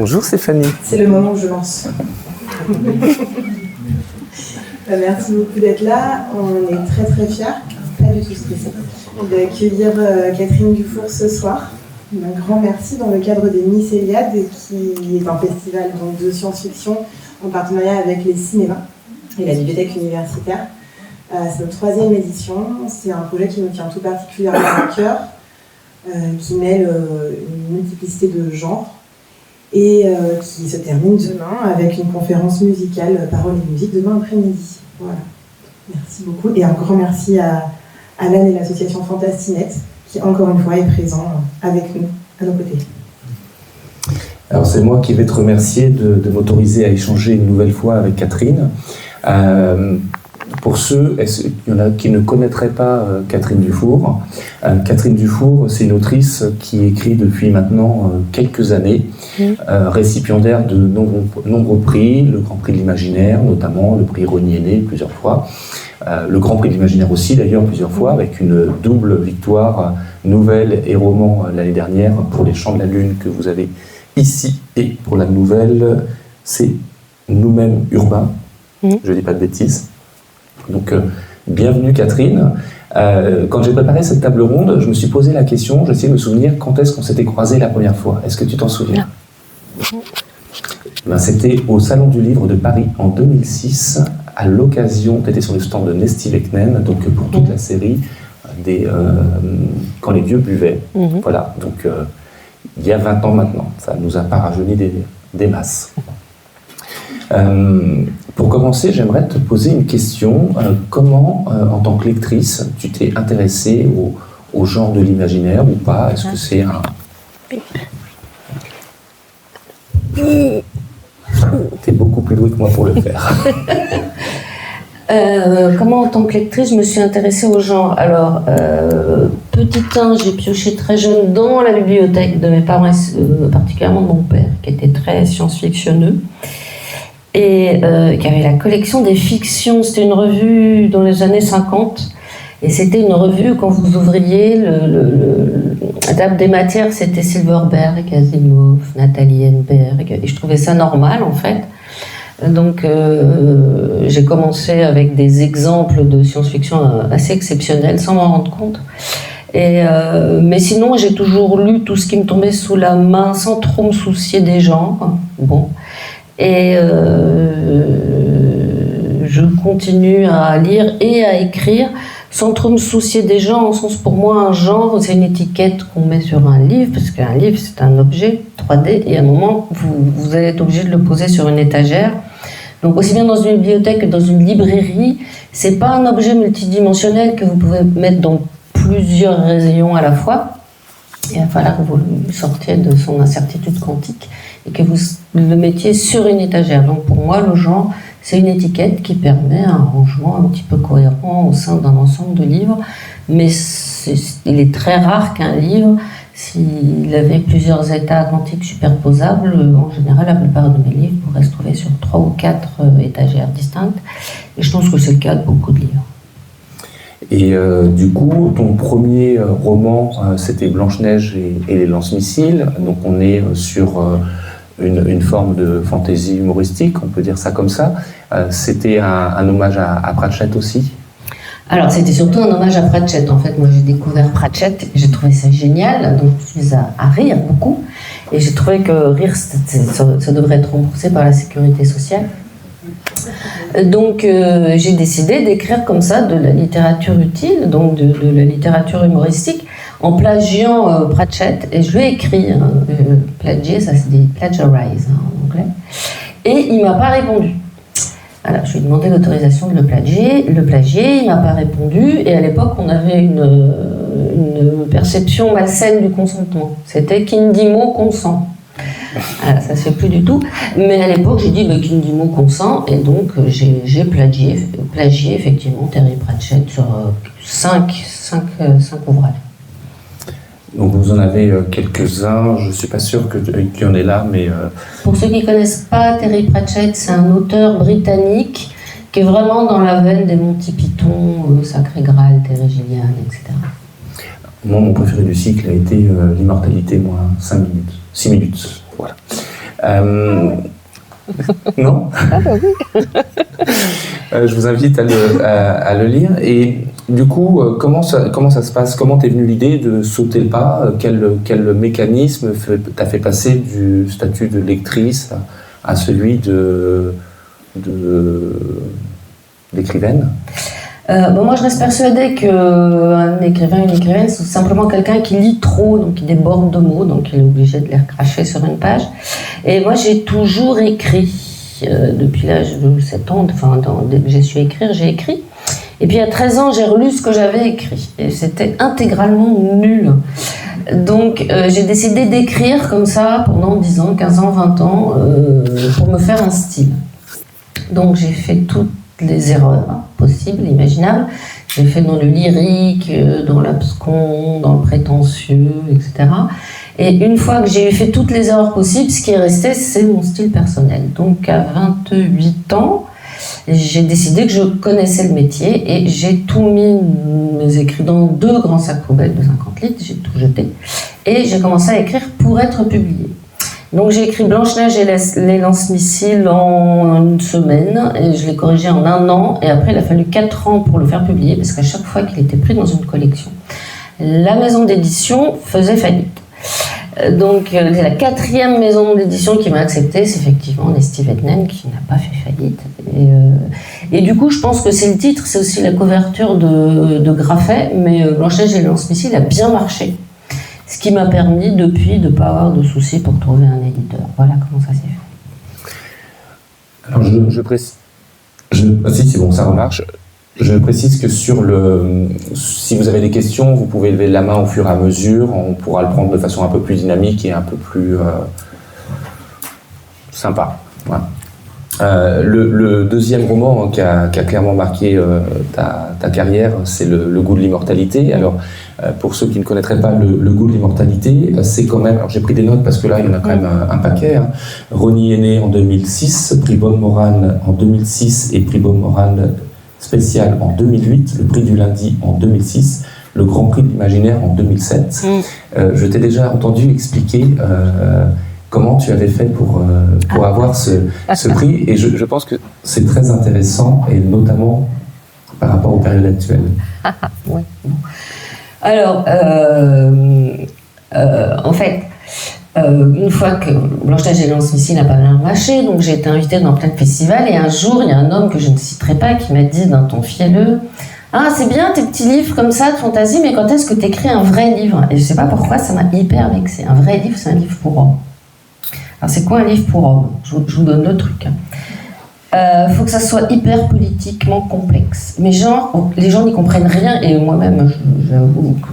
Bonjour Stéphanie. C'est le moment où je lance. Merci beaucoup d'être là. On est très très fiers, pas du tout stressés, d'accueillir Catherine Dufour ce soir. Un grand merci dans le cadre des Miss Eliade, qui est un festival donc, de science-fiction en partenariat avec les cinémas et la bibliothèque universitaire. C'est notre 3e édition. C'est un projet qui nous tient tout particulièrement à cœur, qui mêle une multiplicité de genres et qui se termine demain avec une conférence musicale Paroles et musique demain après-midi. Voilà. Merci beaucoup et un grand merci à Alan et l'association Fantastinette qui encore une fois est présent avec nous, à nos côtés. Alors c'est moi qui vais te remercier de m'autoriser à échanger une nouvelle fois avec Catherine. Pour ceux, il y en a qui ne connaîtraient pas Catherine Dufour. Catherine Dufour, c'est une autrice qui écrit depuis maintenant quelques années, récipiendaire de nombreux prix, le Grand Prix de l'Imaginaire notamment, le prix Rosny Aîné plusieurs fois, le Grand Prix de l'Imaginaire aussi d'ailleurs plusieurs fois, avec une double victoire, nouvelle et roman l'année dernière pour Les Chants de la Lune que vous avez ici, et pour la nouvelle, c'est Nous-mêmes urbains, je ne dis pas de bêtises. Donc, bienvenue Catherine. Quand j'ai préparé cette table ronde, je me suis posé la question, j'essayais de me souvenir quand est-ce qu'on s'était croisés la première fois. Est-ce que tu t'en souviens? C'était au Salon du Livre de Paris en 2006, à l'occasion, tu étais sur le stand de Nesty Leknen, donc pour toute la série Quand les vieux buvaient. Voilà, donc il y a 20 ans maintenant, ça nous a pas rajeuni des masses. Pour commencer, j'aimerais te poser une question. Comment, en tant que lectrice, tu t'es intéressée au genre de l'imaginaire ou pas? Est-ce que c'est un... T'es beaucoup plus douée que moi pour le faire. Comment, en tant que lectrice, je me suis intéressée au genre? Alors, petit 1, j'ai pioché très jeune dans la bibliothèque de mes parents, particulièrement de mon père, qui était très science-fictionneux, et qui avait la collection des fictions. C'était une revue dans les années 50, et c'était une revue, quand vous ouvriez, la table des matières, c'était Silverberg, Asimov, Nathalie Henneberg, et je trouvais ça normal, en fait. Donc, j'ai commencé avec des exemples de science-fiction assez exceptionnels, sans m'en rendre compte. Mais sinon, j'ai toujours lu tout ce qui me tombait sous la main, sans trop me soucier des genres. Bon. Et je continue à lire et à écrire sans trop me soucier des genres. En sens, pour moi, un genre, c'est une étiquette qu'on met sur un livre, parce qu'un livre, c'est un objet 3D, et à un moment, vous allez être obligé de le poser sur une étagère. Donc, aussi bien dans une bibliothèque que dans une librairie, c'est pas un objet multidimensionnel que vous pouvez mettre dans plusieurs rayons à la fois. Il va falloir que vous le sortiez de son incertitude quantique et que vous le mettiez sur une étagère. Donc pour moi, le genre, c'est une étiquette qui permet un rangement un petit peu cohérent au sein d'un ensemble de livres. Mais il est très rare qu'un livre, s'il avait plusieurs états quantiques superposables, en général, la plupart de mes livres pourraient se trouver sur 3 ou 4 étagères distinctes. Et je pense que c'est le cas de beaucoup de livres. Et du coup, ton premier roman, c'était Blanche-Neige et les lance-missiles. Donc on est sur une forme de fantaisie humoristique, on peut dire ça comme ça. C'était un hommage à Pratchett aussi? Alors c'était surtout un hommage à Pratchett. En fait, moi j'ai découvert Pratchett et j'ai trouvé ça génial. Donc je suis à rire beaucoup. Et j'ai trouvé que rire, ça devrait être remboursé par la sécurité sociale. Donc j'ai décidé d'écrire comme ça de la littérature utile, donc de la littérature humoristique, en plagiant Pratchett. Et je lui ai écrit, plagier, ça se dit plagiarize en anglais. Et il ne m'a pas répondu. Alors, je lui ai demandé l'autorisation de le plagier, il ne m'a pas répondu. Et à l'époque, on avait une perception malsaine du consentement. C'était qui ne dit mot consent. Alors, ça ne se fait plus du tout. Mais à l'époque, j'ai dit qui ne dit mot consent. Et donc, j'ai plagié effectivement Terry Pratchett sur 5 ouvrages. Donc vous en avez quelques-uns, je ne suis pas sûr qu'il y en ait là, mais... Pour ceux qui ne connaissent pas, Terry Pratchett, c'est un auteur britannique qui est vraiment dans la veine des Monty Python, Sacré Graal, Terry Gilliam, etc. Moi, mon préféré du cycle a été L'immortalité, moins 6 minutes. Voilà. Non? Ah bah oui. Je vous invite à le lire. Et du coup, comment ça se passe? Comment t'es venue l'idée de sauter le pas? Quel mécanisme t'a fait passer du statut de lectrice à celui d'écrivaine? Moi, je reste persuadée qu'un écrivain, une écrivaine, c'est simplement quelqu'un qui lit trop, donc qui déborde de mots, donc il est obligé de les recracher sur une page. Et moi, j'ai toujours écrit, depuis l'âge de 7 ans, dès que j'ai su écrire, j'ai écrit. Et puis à 13 ans, j'ai relu ce que j'avais écrit. Et c'était intégralement nul. Donc j'ai décidé d'écrire comme ça pendant 10 ans, 15 ans, 20 ans, pour me faire un style. Donc j'ai fait toutes les erreurs possibles, imaginables. J'ai fait dans le lyrique, dans l'abscon, dans le prétentieux, etc. Et une fois que j'ai fait toutes les erreurs possibles, ce qui est resté, c'est mon style personnel. Donc à 28 ans, j'ai décidé que je connaissais le métier et j'ai tout mis mes écrits dans 2 grands sacs poubelles de 50 litres, j'ai tout jeté. Et j'ai commencé à écrire pour être publié. Donc j'ai écrit Blanche-Neige et les lance-missiles en une semaine et je l'ai corrigé en 1 an et après il a fallu 4 ans pour le faire publier parce qu'à chaque fois qu'il était pris dans une collection, la maison d'édition faisait faillite. Donc la 4e maison d'édition qui m'a accepté, c'est effectivement Nesty Vetnen qui n'a pas fait faillite. Et du coup je pense que c'est le titre, c'est aussi la couverture de Graffet, mais Blanche-Neige et les lance-missiles a bien marché. Ce qui m'a permis depuis de ne pas avoir de soucis pour trouver un éditeur. Voilà comment ça s'est fait. Alors je précise. Si c'est bon, ça remarche. Je précise que si vous avez des questions, vous pouvez lever la main au fur et à mesure. On pourra le prendre de façon un peu plus dynamique et un peu plus sympa. Voilà. Le deuxième roman qui a clairement marqué ta carrière, c'est le goût de l'immortalité. Alors, pour ceux qui ne connaîtraient pas le goût de l'immortalité, c'est quand même... Alors, j'ai pris des notes parce que là, il y en a quand même un paquet. Hein. Rony est né en 2006, prix Baume-Moran en 2006 et prix Baume-Moran spécial en 2008, le prix du lundi en 2006, le Grand Prix de l'imaginaire en 2007. Je t'ai déjà entendu expliquer... comment tu avais fait pour avoir ce prix, et je pense que c'est très intéressant, et notamment par rapport aux périodes actuelles. Ouais. Alors, en fait, une fois que Blanche-Neige et les lance-missiles n'a pas bien marché, donc j'ai été invitée dans plein de festivals, et un jour, il y a un homme que je ne citerai pas qui m'a dit d'un ton fielleux: ah, c'est bien tes petits livres comme ça de fantaisie, mais quand est-ce que tu écris un vrai livre? Et je ne sais pas pourquoi, ça m'a hyper vexée. Un vrai livre, c'est un livre pour hommes. Alors, c'est quoi un livre pour hommes? Je vous donne le truc. Faut que ça soit hyper politiquement complexe. Mais genre, les gens n'y comprennent rien, et moi-même, j'avoue que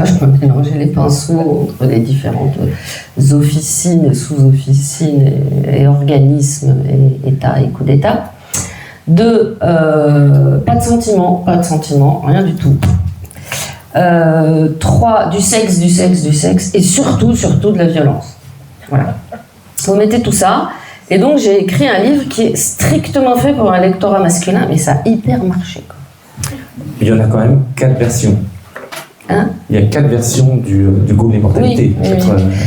je me mélangeais les pinceaux entre les différentes officines, sous-officines et organismes, et États et coups d'État. Pas de sentiments, rien du tout. 3, du sexe, et surtout de la violence. Voilà. Vous mettez tout ça, et donc j'ai écrit un livre qui est strictement fait pour un lectorat masculin, mais ça a hyper marché, quoi. Il y en a quand même 4 versions. Hein? Il y a 4 versions du goût de l'immortalité. Oui.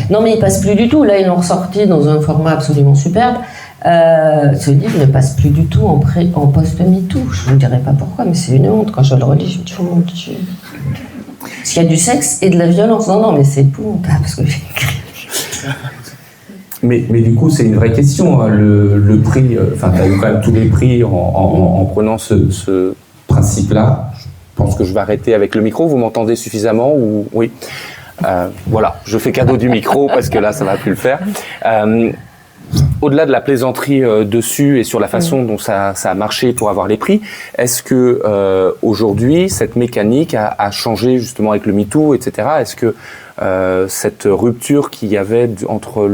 Non, mais il passe plus du tout. Là, ils l'ont ressorti dans un format absolument superbe. Ce livre ne passe plus du tout en post-MeToo. Je ne vous dirai pas pourquoi, mais c'est une honte. Quand je le relis, je me dis, oh mon Dieu. Parce qu'il y a du sexe et de la violence. Non, mais c'est épouvantable parce que j'ai écrit. Mais du coup, c'est une vraie question, hein, le prix. Tu as eu quand même tous les prix en prenant ce principe-là. Je pense que je vais arrêter avec le micro. Vous m'entendez suffisamment ou... Oui. Voilà, je fais cadeau du micro parce que là, ça ne va plus le faire. Au-delà de la plaisanterie dessus et sur la façon dont ça a marché pour avoir les prix, est-ce que aujourd'hui, cette mécanique a changé justement avec le MeToo, etc. Est-ce que cette rupture qu'il y avait entre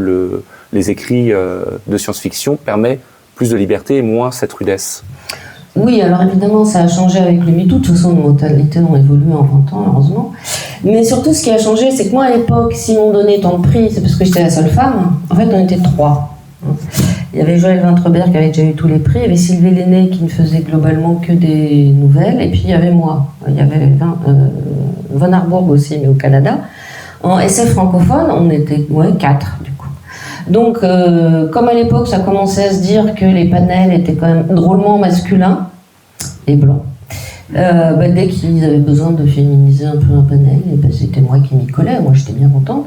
les écrits de science-fiction permet plus de liberté et moins cette rudesse? Oui, alors évidemment, ça a changé avec le MeToo. De toute façon, nos mentalités ont évolué en 20 ans, heureusement. Mais surtout, ce qui a changé, c'est que moi, à l'époque, si on donnait tant de prix, c'est parce que j'étais la seule femme. En fait, on était 3. Il y avait Joël Vintrebert qui avait déjà eu tous les prix, il y avait Sylvie Lenné qui ne faisait globalement que des nouvelles, et puis il y avait moi. Il y avait Von Arbourg aussi, mais au Canada. En SF francophone, on était 4 du coup. Donc, comme à l'époque, ça commençait à se dire que les panels étaient quand même drôlement masculins et blancs, dès qu'ils avaient besoin de féminiser un peu un panel, et c'était moi qui m'y collais, moi j'étais bien contente.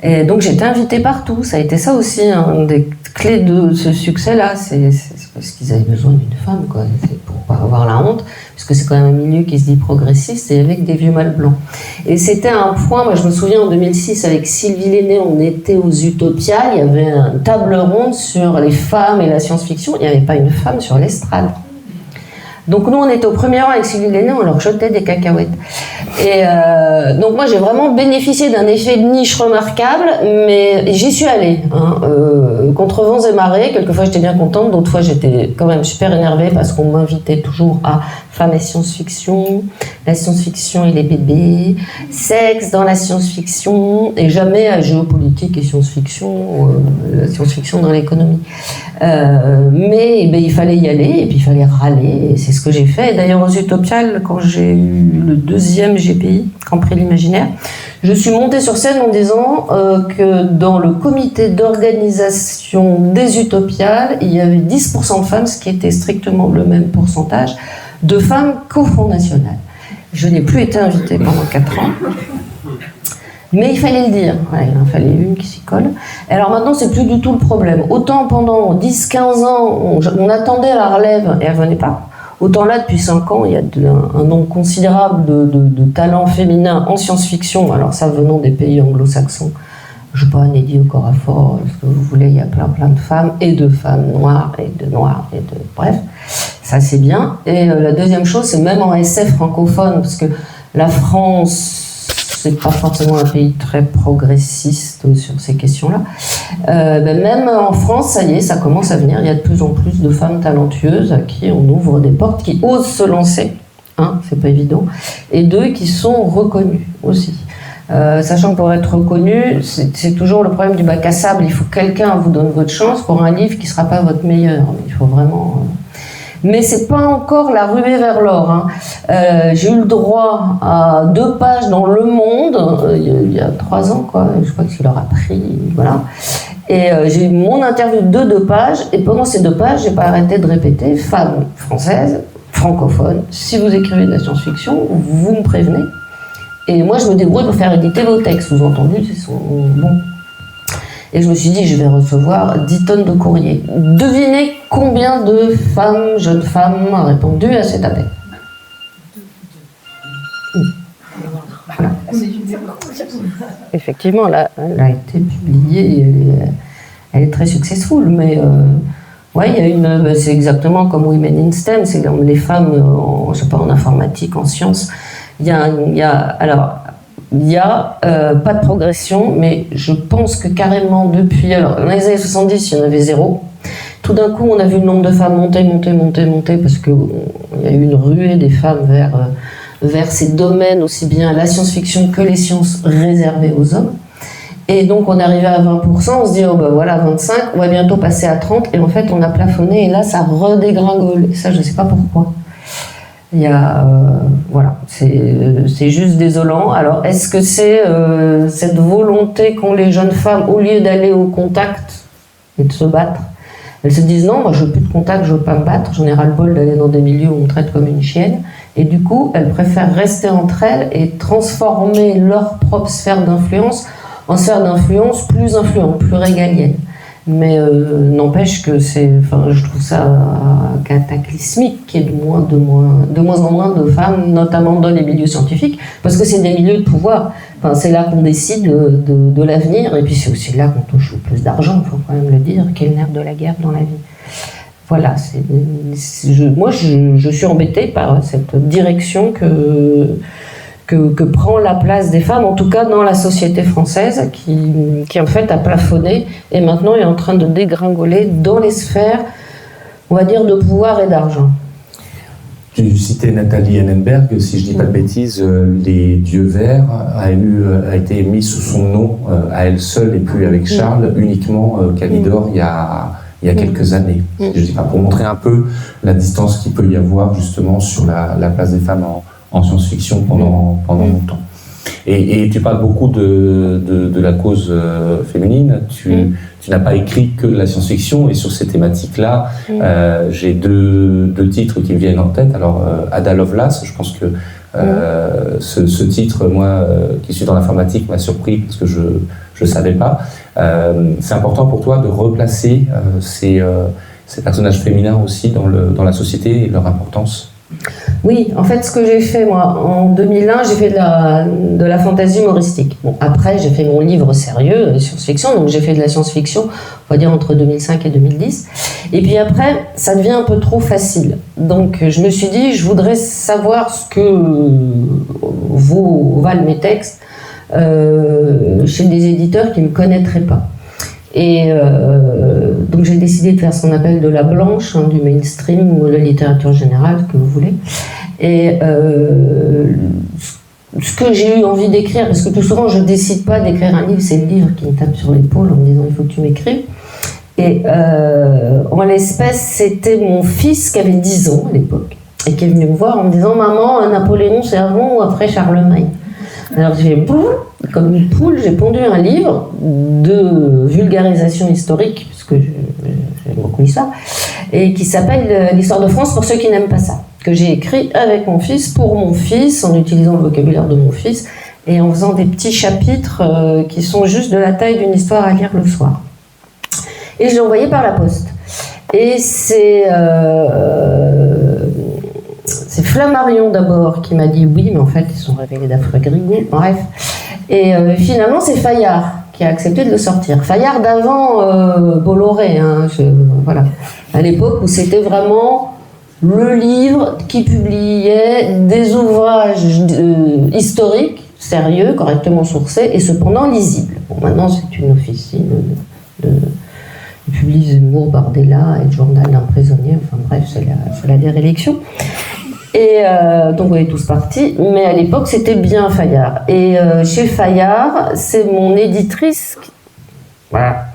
Et donc j'étais invitée partout, ça a été ça aussi, une des clés de ce succès-là, c'est parce qu'ils avaient besoin d'une femme, quoi, c'est pour pas avoir la honte, puisque c'est quand même un milieu qui se dit progressiste et avec des vieux mâles blancs. Et c'était un point, moi je me souviens en 2006 avec Sylvie Lenné, on était aux Utopias, il y avait une table ronde sur les femmes et la science-fiction, il n'y avait pas une femme sur l'estrade. Donc nous on était au premier rang avec Sylvie Lenné, on leur jetait des cacahuètes. Et donc moi j'ai vraiment bénéficié d'un effet de niche remarquable, mais j'y suis allée, contre vents et marées. Quelquefois j'étais bien contente, d'autres fois j'étais quand même super énervée parce qu'on m'invitait toujours à femmes et science-fiction, la science-fiction et les bébés, sexe dans la science-fiction, et jamais à géopolitique et science-fiction, la science-fiction dans l'économie. Mais il fallait y aller, et puis il fallait râler, et c'est ce que j'ai fait. Et d'ailleurs aux Utopiales, quand j'ai eu le 2e GPI, Grand Prix de l'Imaginaire, je suis montée sur scène en disant que dans le comité d'organisation des Utopiales, il y avait 10% de femmes, ce qui était strictement le même pourcentage de femmes qu'au Front National. Je n'ai plus été invitée pendant 4 ans. Mais il fallait le dire, ouais, il en fallait une qui s'y colle. Et alors maintenant, c'est plus du tout le problème. Autant pendant 10-15 ans, on attendait la relève et elle venait pas. Autant là, depuis 5 ans, il y a un nombre considérable de talents féminins en science-fiction. Alors ça, venant des pays anglo-saxons. Je ne sais pas, Nelly Okorafor, ce que vous voulez, il y a plein de femmes, et de femmes noires, et de noirs, et de... Bref, ça c'est bien. Et la deuxième chose, c'est même en SF francophone, parce que la France... c'est pas forcément un pays très progressiste sur ces questions-là. Même en France, ça y est, ça commence à venir. Il y a de plus en plus de femmes talentueuses à qui on ouvre des portes, qui osent se lancer. C'est pas évident. Et 2, qui sont reconnues aussi. Sachant que pour être reconnu, c'est toujours le problème du bac à sable. Il faut que quelqu'un vous donne votre chance pour un livre qui ne sera pas votre meilleur. Il faut vraiment... Mais c'est pas encore la ruée vers l'or. J'ai eu le droit à 2 pages dans Le Monde, il y a 3 ans, quoi. Je crois qu'il leur a pris, voilà. Et j'ai eu mon interview de 2 pages, et pendant ces 2 pages, j'ai pas arrêté de répéter, femme française, francophone, si vous écrivez de la science-fiction, vous me prévenez. Et moi, je me débrouille pour faire éditer vos textes, sous-entendu, c'est son bon. Et je me suis dit, je vais recevoir 10 tonnes de courrier. Devinez combien de femmes, jeunes femmes, ont répondu à cet appel. Voilà. Effectivement, là, elle a été publiée, et elle est très successful, mais ouais, il y a une, c'est exactement comme Women in STEM, c'est comme les femmes, je sais pas, en informatique, en sciences. Il y a pas de progression, mais je pense que carrément depuis... Alors, dans les années 70, il y en avait 0. Tout d'un coup, on a vu le nombre de femmes monter, parce qu'il y a eu une ruée des femmes vers ces domaines, aussi bien la science-fiction que les sciences réservées aux hommes. Et donc, on est arrivé à 20%, on se dit, oh ben voilà, 25, on va bientôt passer à 30, et en fait, on a plafonné, et là, ça redégringole. Et ça, je ne sais pas pourquoi. Il y a, voilà, c'est juste désolant. Alors, est-ce que c'est cette volonté qu'ont les jeunes femmes, au lieu d'aller au contact et de se battre, elles se disent non, moi je veux plus de contact, je veux pas me battre, j'en ai ras-le-bol d'aller dans des milieux où on me traite comme une chienne, et du coup, elles préfèrent rester entre elles et transformer leur propre sphère d'influence en sphère d'influence plus influente, plus régalienne. Mais n'empêche que je trouve ça cataclysmique qu'il y ait de moins en moins de femmes, notamment dans les milieux scientifiques, parce que c'est des milieux de pouvoir. Enfin, c'est là qu'on décide de l'avenir, et puis c'est aussi là qu'on touche le plus d'argent, il faut quand même le dire, qui est le nerf de la guerre dans la vie. Voilà, moi je suis embêtée par cette direction que prend la place des femmes, en tout cas dans la société française, qui en fait a plafonné et maintenant est en train de dégringoler dans les sphères, on va dire, de pouvoir et d'argent. Tu citais Nathalie Hennenberg, si je ne dis pas de bêtises, Les Dieux Verts a été émis sous son nom à elle seule et plus avec Charles, uniquement Calidor il y a quelques années. Je dis pas, pour montrer un peu la distance qu'il peut y avoir justement sur la place des femmes en science-fiction pendant longtemps. Et tu parles beaucoup de la cause féminine. Tu n'as pas écrit que de la science-fiction, et sur ces thématiques-là, j'ai deux titres qui me viennent en tête. Alors, Ada Lovelace, je pense que ce titre, moi, qui suis dans l'informatique, m'a surpris parce que je ne savais pas. C'est important pour toi de replacer ces personnages féminins aussi dans la société et leur importance? Oui, en fait, ce que j'ai fait, moi, en 2001, j'ai fait de la fantaisie humoristique. Bon, après, j'ai fait mon livre sérieux, science-fiction, donc j'ai fait de la science-fiction, on va dire entre 2005 et 2010. Et puis après, ça devient un peu trop facile. Donc, je me suis dit, je voudrais savoir ce que valent mes textes chez des éditeurs qui ne me connaîtraient pas. Et donc j'ai décidé de faire ce qu'on appelle de la blanche, du mainstream ou de la littérature générale, que vous voulez. Et ce que j'ai eu envie d'écrire, parce que tout souvent je ne décide pas d'écrire un livre, c'est le livre qui me tape sur l'épaule en me disant il faut que tu m'écrives. Et en l'espèce, c'était mon fils qui avait 10 ans à l'époque et qui est venu me voir en me disant maman, Napoléon c'est avant ou après Charlemagne? Alors j'ai fait comme une poule, j'ai pondu un livre de vulgarisation historique, puisque j'ai beaucoup l'histoire, et qui s'appelle l'histoire de France pour ceux qui n'aiment pas ça, que j'ai écrit avec mon fils, pour mon fils, en utilisant le vocabulaire de mon fils, et en faisant des petits chapitres qui sont juste de la taille d'une histoire à lire le soir. Et je l'ai envoyé par la poste. Et c'est Flammarion d'abord qui m'a dit oui, mais en fait ils sont révélés d'affreux grignoux, bref. Et finalement c'est Fayard qui a accepté de le sortir. Fayard d'avant Bolloré, voilà. À l'époque où c'était vraiment le livre qui publiait des ouvrages historiques, sérieux, correctement sourcés et cependant lisibles. Bon, maintenant c'est une officine il publie Zemmour, Bardella et le journal d'un prisonnier, enfin bref, c'est la déréliction. Et donc on est tous partis, mais à l'époque c'était bien Fayard. Et chez Fayard, c'est mon éditrice, voilà,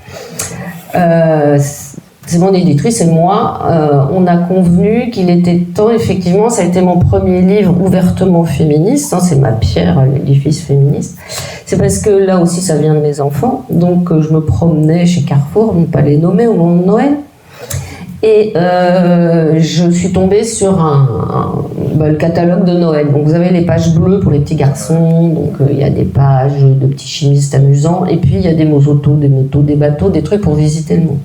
c'est mon éditrice et moi, on a convenu qu'il était temps, effectivement, ça a été mon premier livre ouvertement féministe, hein, c'est ma pierre à l'édifice féministe. C'est parce que là aussi ça vient de mes enfants, donc je me promenais chez Carrefour, ne pas les nommer, au moment de Noël. Et je suis tombée sur le catalogue de Noël. Donc vous avez les pages bleues pour les petits garçons, donc il y a des pages de petits chimistes amusants, et puis il y a des motos, des motos, des bateaux, des trucs pour visiter le monde.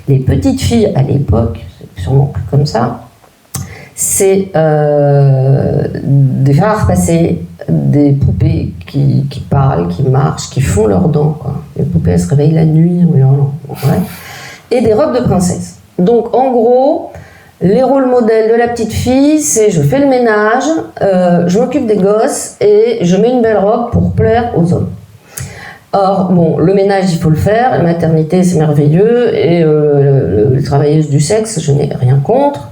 Les petites filles à l'époque, c'est sûrement plus comme ça, c'est des phares passés, des poupées qui parlent, qui marchent, qui font leurs dents, quoi. Les poupées elles se réveillent la nuit en hurlant, ouais. Et des robes de princesse. Donc en gros, les rôles modèles de la petite fille, c'est je fais le ménage, je m'occupe des gosses et je mets une belle robe pour plaire aux hommes. Or, bon, le ménage il faut le faire, la maternité c'est merveilleux et les travailleuses du sexe, je n'ai rien contre,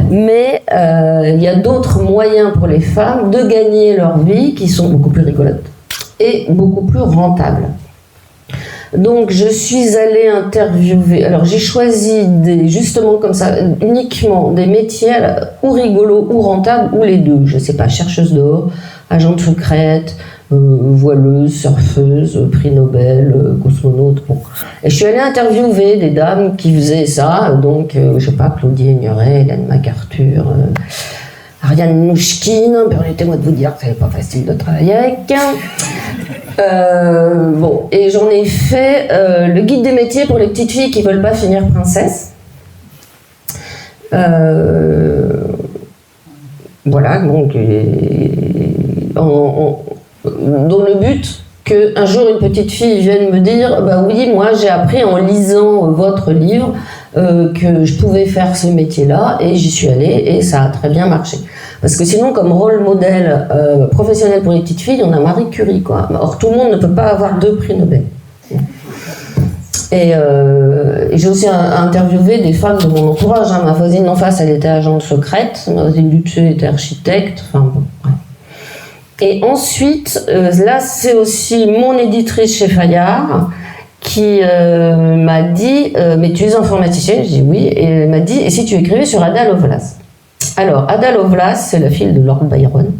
mais il y a d'autres moyens pour les femmes de gagner leur vie qui sont beaucoup plus rigolotes et beaucoup plus rentables. Donc je suis allée interviewer, alors j'ai choisi justement comme ça, uniquement des métiers ou rigolos ou rentables ou les deux, je sais pas, chercheuse d'or, agente secrète, voileuse, surfeuse, prix Nobel, cosmonaute, bon. Et je suis allée interviewer des dames qui faisaient ça, donc je sais pas, Claudie Aigneret, Hélène MacArthur, Ariane Mnouchkine, permettez-moi de vous dire que c'est pas facile de travailler avec. Bon, et j'en ai fait le guide des métiers pour les petites filles qui veulent pas finir princesse. Voilà, donc dans le but qu'un jour une petite fille vienne me dire bah oui, moi j'ai appris en lisant votre livre que je pouvais faire ce métier-là et j'y suis allée et ça a très bien marché. Parce que sinon, comme rôle modèle professionnel pour les petites filles, on a Marie Curie, quoi. Or, tout le monde ne peut pas avoir 2 prix Nobel. Et j'ai aussi interviewé des femmes de mon entourage. Hein. Ma voisine d'en face, elle était agente secrète. Ma voisine du dessus était architecte. Enfin bon, ouais. Et ensuite, là, c'est aussi mon éditrice chez Fayard qui m'a dit mais tu es informaticienne? J'ai dit oui. Et elle m'a dit et si tu écrivais sur Ada Lovelace? Alors, Ada Lovelace, c'est la fille de Lord Byron.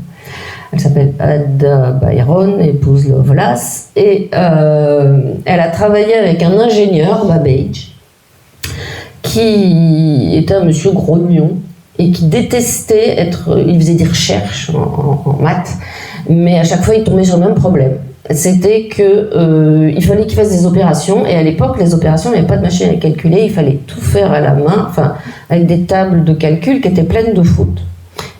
Elle s'appelle Ada Byron, épouse Lovelace, et elle a travaillé avec un ingénieur, Babbage, qui était un monsieur grognon et qui détestait il faisait des recherches en maths, mais à chaque fois il tombait sur le même problème. C'était qu'il fallait qu'il fasse des opérations, et à l'époque les opérations, il n'y avait pas de machine à calculer, il fallait tout faire à la main, enfin avec des tables de calcul qui étaient pleines de fautes.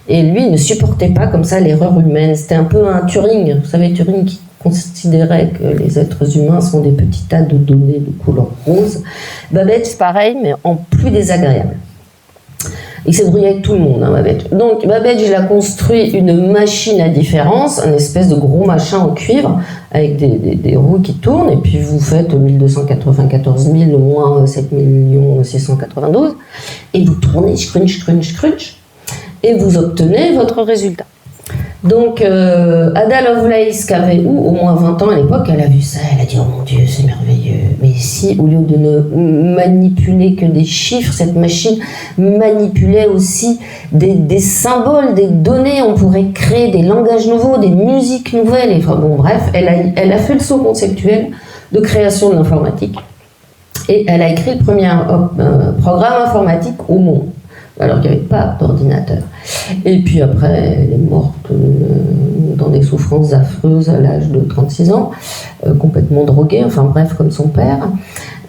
Et lui, il ne supportait pas comme ça l'erreur humaine. C'était un peu un Turing, vous savez, Turing qui considérait que les êtres humains sont des petits tas de données de couleur rose. Babbage, c'est pareil, mais en plus désagréable. Il s'est brouillé avec tout le monde, hein, Babbage. Donc Babbage, il a construit une machine à différence, un espèce de gros machin en cuivre, avec des roues qui tournent, et puis vous faites 1294 000 moins 7 692, et vous tournez, scrunch, et vous obtenez votre résultat. Donc Ada Lovelace, qui avait au moins 20 ans à l'époque, elle a vu ça, elle a dit « Oh mon Dieu, c'est merveilleux !» Mais si, au lieu de ne manipuler que des chiffres, cette machine manipulait aussi des symboles, des données, on pourrait créer des langages nouveaux, des musiques nouvelles, enfin bon bref, elle a fait le saut conceptuel de création de l'informatique, et elle a écrit le premier programme informatique au monde, alors qu'il n'y avait pas d'ordinateur. Et puis après, elle est morte dans des souffrances affreuses à l'âge de 36 ans, complètement droguée, enfin bref, comme son père.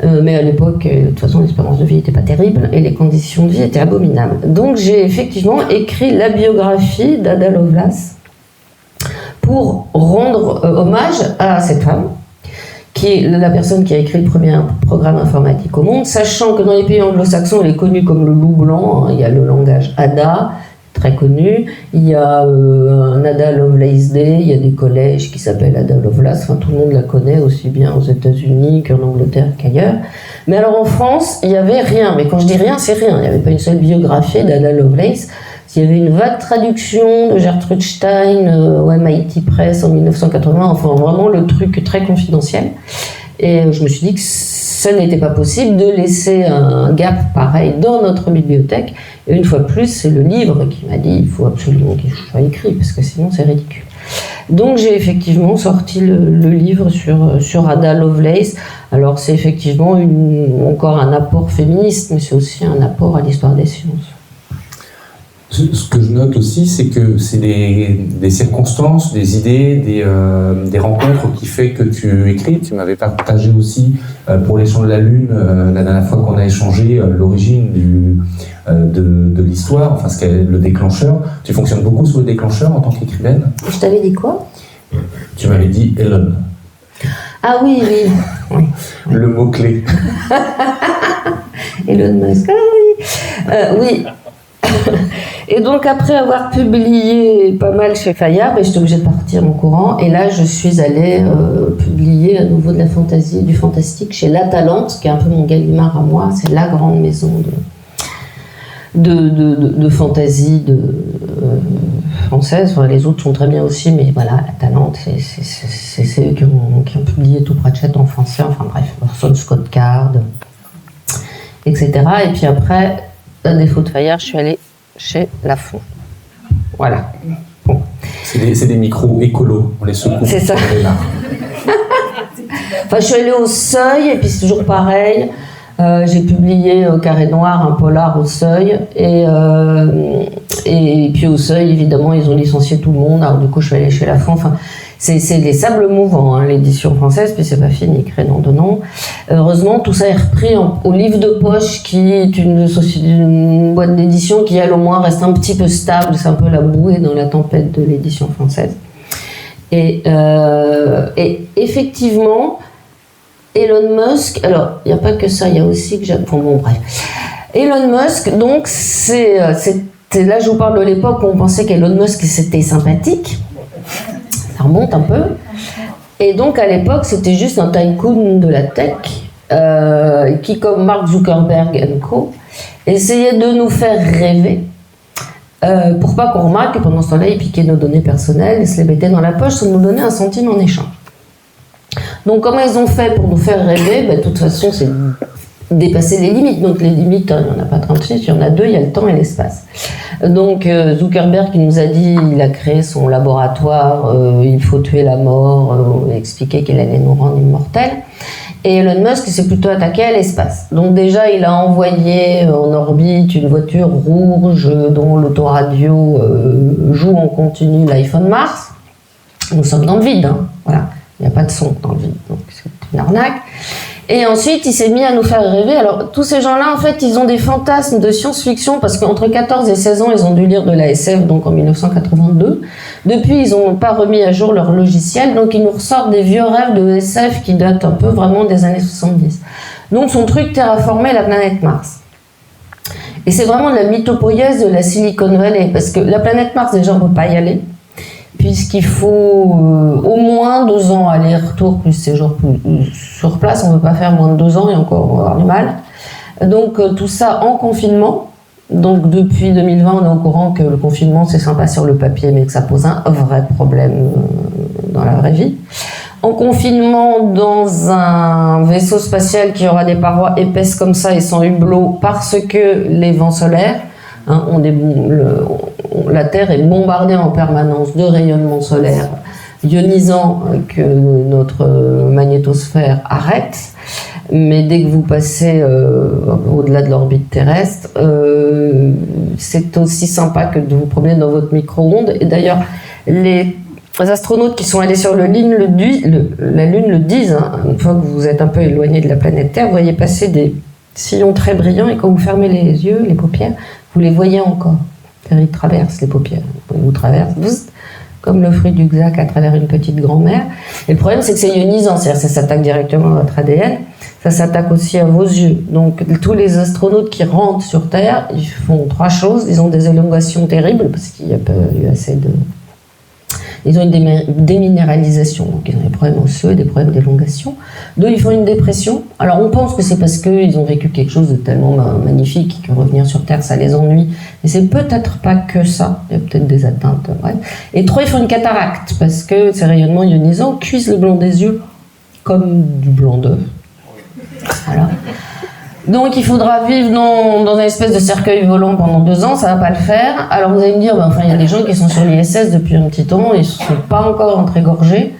Mais à l'époque, de toute façon, l'espérance de vie n'était pas terrible et les conditions de vie étaient abominables. Donc j'ai effectivement écrit la biographie d'Ada Lovelace pour rendre hommage à cette femme, qui est la personne qui a écrit le premier programme informatique au monde, sachant que dans les pays anglo-saxons, elle est connue comme le loup blanc. Il y a le langage Ada, très connu, il y a un Ada Lovelace Day, il y a des collèges qui s'appellent Ada Lovelace, enfin tout le monde la connaît, aussi bien aux États-Unis qu'en Angleterre qu'ailleurs. Mais alors en France, il n'y avait rien, mais quand je dis rien, c'est rien, il n'y avait pas une seule biographie d'Ada Lovelace. Il y avait une vague traduction de Gertrude Stein au MIT Press en 1980, enfin vraiment le truc très confidentiel. Et je me suis dit que ça n'était pas possible de laisser un gap pareil dans notre bibliothèque. Et une fois de plus, c'est le livre qui m'a dit il faut absolument qu'il soit écrit, parce que sinon c'est ridicule. Donc j'ai effectivement sorti le livre sur Ada Lovelace. Alors c'est effectivement encore un apport féministe, mais c'est aussi un apport à l'histoire des sciences. Ce que je note aussi, c'est que c'est des circonstances, des idées, des rencontres qui fait que tu écris. Tu m'avais partagé aussi pour les Chants de la Lune, la dernière fois qu'on a échangé, l'origine de l'histoire, enfin le déclencheur. Tu fonctionnes beaucoup sur le déclencheur en tant qu'écrivaine. Je t'avais dit quoi ? Tu m'avais dit Elon. Ah oui. Le mot-clé. Elon Musk, oui. Et donc après avoir publié pas mal chez Fayard, j'étais obligée de partir en courant, et là je suis allée publier à nouveau de la fantaisie, du fantastique chez La Talente, qui est un peu mon Gallimard à moi, c'est la grande maison de fantaisie française. Enfin, les autres sont très bien aussi, mais voilà, La Talente, c'est eux qui ont publié tout Pratchett en français, enfin bref, Orson Scott Card, etc. Et puis après, à défaut de Fayard, je suis allée chez Lafon. Voilà. Bon. C'est des micros écolos, on les secoue. C'est ça. Enfin, je suis allée au Seuil, et puis c'est toujours pareil. J'ai publié au Carré Noir un polar au Seuil, et puis au Seuil, évidemment, ils ont licencié tout le monde. Alors du coup, je suis allée chez Lafon. Enfin, c'est les sables mouvants, hein, l'édition française, puis c'est pas fini, crénom de nom. Heureusement, tout ça est repris au livre de poche, qui est une boîte d'édition qui, elle, au moins, reste un petit peu stable. C'est un peu la bouée dans la tempête de l'édition française. Et effectivement, Elon Musk, alors, il n'y a pas que ça, il y a aussi que bon, bref. Elon Musk, donc, c'est là, je vous parle de l'époque où on pensait qu'Elon Musk, c'était sympathique. Ça remonte un peu. Et donc, à l'époque, c'était juste un tycoon de la tech qui, comme Mark Zuckerberg & Co., essayait de nous faire rêver pour pas qu'on remarque que pendant ce temps-là, il piquait nos données personnelles, il se les mettait dans la poche sans nous donner un centime en échange. Donc, comment ils ont fait pour nous faire rêver ? De toute façon, c'est dépasser les limites. Donc les limites, il n'y en a pas 36, il y en a 2, il y a le temps et l'espace. Donc Zuckerberg qui nous a dit, il a créé son laboratoire, il faut tuer la mort, expliquer qu'il allait nous rendre immortels. Et Elon Musk s'est plutôt attaqué à l'espace. Donc déjà, il a envoyé en orbite une voiture rouge dont l'autoradio joue en continu l'iPhone Mars. Nous sommes dans le vide, hein. Voilà. Il n'y a pas de son dans le vide, donc c'est une arnaque. Et ensuite, il s'est mis à nous faire rêver. Alors, tous ces gens-là, en fait, ils ont des fantasmes de science-fiction parce qu'entre 14 et 16 ans, ils ont dû lire de la SF, donc en 1982. Depuis, ils n'ont pas remis à jour leur logiciel, donc ils nous ressortent des vieux rêves de SF qui datent un peu vraiment des années 70. Donc, son truc, terraformer la planète Mars. Et c'est vraiment de la mythopoïèse de la Silicon Valley, parce que la planète Mars, déjà, on ne peut pas y aller, puisqu'il faut au moins 2 ans aller-retour, plus séjour sur place. On ne peut pas faire moins de 2 ans et encore on va avoir du mal. Donc tout ça en confinement. Donc depuis 2020, on est au courant que le confinement c'est sympa sur le papier, mais que ça pose un vrai problème dans la vraie vie. En confinement dans un vaisseau spatial qui aura des parois épaisses comme ça et sans hublot, parce que les vents solaires, hein, la Terre est bombardée en permanence de rayonnements solaires ionisants que notre magnétosphère arrête. Mais dès que vous passez au-delà de l'orbite terrestre, c'est aussi sympa que de vous promener dans votre micro-ondes. Et d'ailleurs, les astronautes qui sont allés sur la Lune le disent, hein, une fois que vous êtes un peu éloigné de la planète Terre, vous voyez passer des sillons très brillants et quand vous fermez les yeux, les paupières, vous les voyez encore. Ils traversent les paupières. Ils vous traversent, comme le fruit du Xac à travers une petite grand-mère. Et le problème, c'est que c'est ionisant, c'est-à-dire que ça s'attaque directement à votre ADN, ça s'attaque aussi à vos yeux. Donc, tous les astronautes qui rentrent sur Terre, ils font 3 choses. Ils ont des élongations terribles, parce qu'il n'y a pas eu assez de... Ils ont une déminéralisation, donc ils ont des problèmes osseux, des problèmes d'élongation. 2, ils font une dépression. Alors on pense que c'est parce qu'ils ont vécu quelque chose de tellement magnifique que revenir sur Terre, ça les ennuie. Mais c'est peut-être pas que ça. Il y a peut-être des atteintes, bref. Et 3, ils font une cataracte, parce que ces rayonnements ionisants cuisent le blanc des yeux comme du blanc d'œuf. Voilà. Donc il faudra vivre dans une espèce de cercueil volant pendant 2 ans, ça va pas le faire. Alors vous allez me dire, il y a des gens qui sont sur l'ISS depuis un petit temps, ils ne sont pas encore entrégorgés.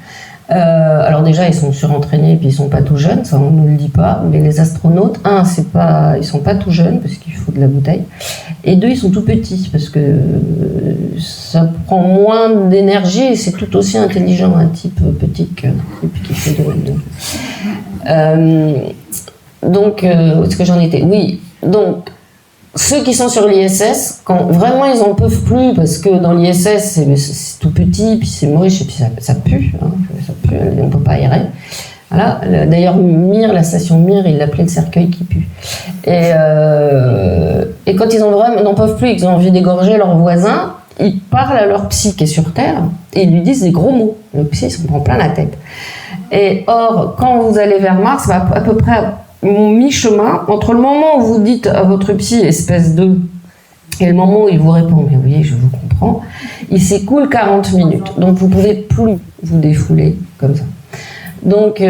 Alors déjà ils sont surentraînés et puis ils sont pas tout jeunes, ça on ne le dit pas. Mais les astronautes, ils sont pas tout jeunes parce qu'il faut de la bouteille. Et 2, ils sont tout petits parce que ça prend moins d'énergie et c'est tout aussi intelligent un type petit qu'un type qui fait de... Donc, où est-ce que j'en étais? Oui, donc, ceux qui sont sur l'ISS, quand vraiment ils en peuvent plus, parce que dans l'ISS, c'est tout petit, puis c'est moche, et puis ça pue, hein, ça pue, on ne peut pas aérer. Voilà. D'ailleurs, Mir, la station Mir, ils l'appelaient le cercueil qui pue. Et quand ils n'en peuvent plus et qu'ils ont envie d'égorger leurs voisins, ils parlent à leur psy qui est sur Terre, et ils lui disent des gros mots. Le psy, il s'en prend plein la tête. Et or, quand vous allez vers Mars, à peu près mi-chemin, entre le moment où vous dites à votre psy espèce de et le moment où il vous répond mais oui je vous comprends, il s'écoule 40 minutes, donc vous ne pouvez plus vous défouler comme ça. Donc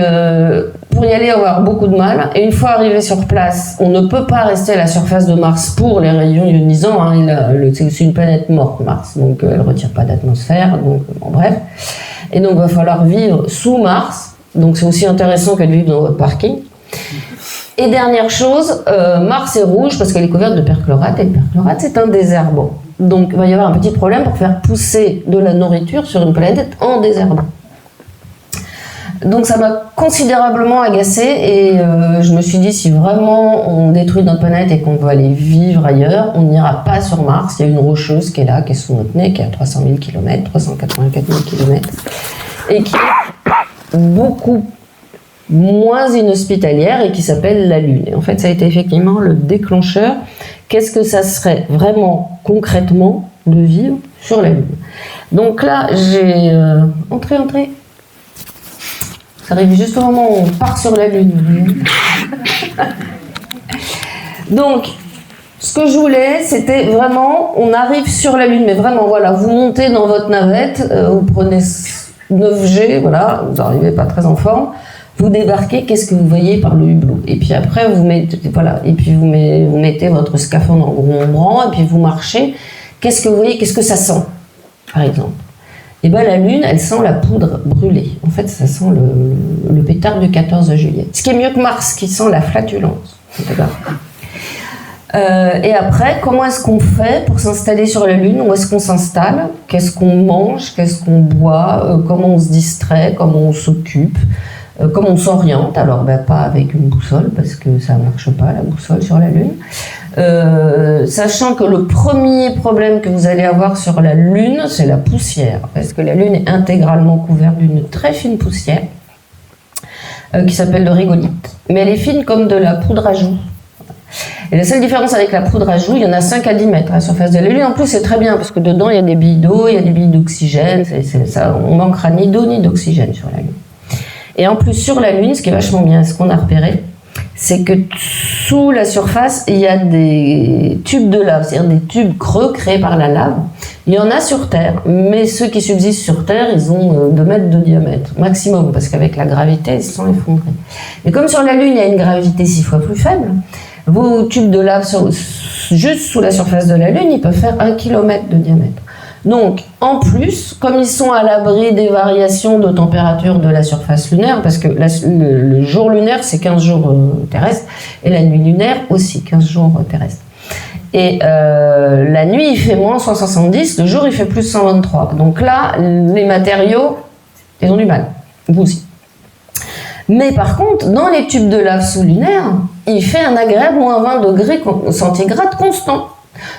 pour y aller avoir beaucoup de mal, et une fois arrivé sur place, on ne peut pas rester à la surface de Mars pour les rayons ionisants, hein, c'est une planète morte Mars, donc elle ne retire pas d'atmosphère, donc bref, et donc il va falloir vivre sous Mars, donc c'est aussi intéressant que de vivre dans votre parking. Et dernière chose, Mars est rouge parce qu'elle est couverte de perchlorate, et le perchlorate c'est un désherbant. Donc il va y avoir un petit problème pour faire pousser de la nourriture sur une planète en désherbant. Donc ça m'a considérablement agacée et je me suis dit si vraiment on détruit notre planète et qu'on veut aller vivre ailleurs, on n'ira pas sur Mars. Il y a une rocheuse qui est là, qui est sous notre nez, qui est à 300 000 km, 384 000 km, et qui est beaucoup moins inhospitalière et qui s'appelle la Lune. Et en fait, ça a été effectivement le déclencheur. Qu'est-ce que ça serait vraiment, concrètement, de vivre sur la Lune? Donc là, j'ai... Entrez. Ça arrive juste au moment où on part sur la Lune. Donc, ce que je voulais, c'était vraiment... On arrive sur la Lune, mais vraiment, voilà, vous montez dans votre navette, vous prenez 9G, voilà, vous n'arrivez pas très en forme. Vous débarquez, qu'est-ce que vous voyez par le hublot? Et puis après, vous mettez votre scaphandre en gros et puis vous marchez. Qu'est-ce que vous voyez? Qu'est-ce que ça sent, par exemple? Et bien la Lune, elle sent la poudre brûlée. En fait, ça sent le pétard du 14 juillet. Ce qui est mieux que Mars, qui sent la flatulence. Et après, comment est-ce qu'on fait pour s'installer sur la Lune? Où est-ce qu'on s'installe? Qu'est-ce qu'on mange? Qu'est-ce qu'on boit? Comment on se distrait? Comment on s'occupe? Comment on s'oriente? Alors, pas avec une boussole, parce que ça ne marche pas, la boussole sur la Lune. Sachant que le premier problème que vous allez avoir sur la Lune, c'est la poussière. Parce que la Lune est intégralement couverte d'une très fine poussière qui s'appelle de régolithe. Mais elle est fine comme de la poudre à joues. Et la seule différence avec la poudre à joues, il y en a 5 à 10 mètres à la surface de la Lune. En plus, c'est très bien parce que dedans, il y a des billes d'eau, il y a des billes d'oxygène. On manquera ni d'eau ni d'oxygène sur la Lune. Et en plus, sur la Lune, ce qui est vachement bien, ce qu'on a repéré, c'est que sous la surface, il y a des tubes de lave, c'est-à-dire des tubes creux créés par la lave. Il y en a sur Terre, mais ceux qui subsistent sur Terre, ils ont 2 mètres de diamètre, maximum, parce qu'avec la gravité, ils se sont effondrés. Mais comme sur la Lune, il y a une gravité 6 fois plus faible, vos tubes de lave juste sous la surface de la Lune, ils peuvent faire 1 km de diamètre. Donc, en plus, comme ils sont à l'abri des variations de température de la surface lunaire, parce que le jour lunaire, c'est 15 jours terrestres, et la nuit lunaire aussi, 15 jours terrestres. Et la nuit, il fait moins 170, le jour, il fait plus 123. Donc là, les matériaux, ils ont du mal, vous aussi. Mais par contre, dans les tubes de lave sous-lunaire, il fait un agréable moins 20 degrés centigrades constant.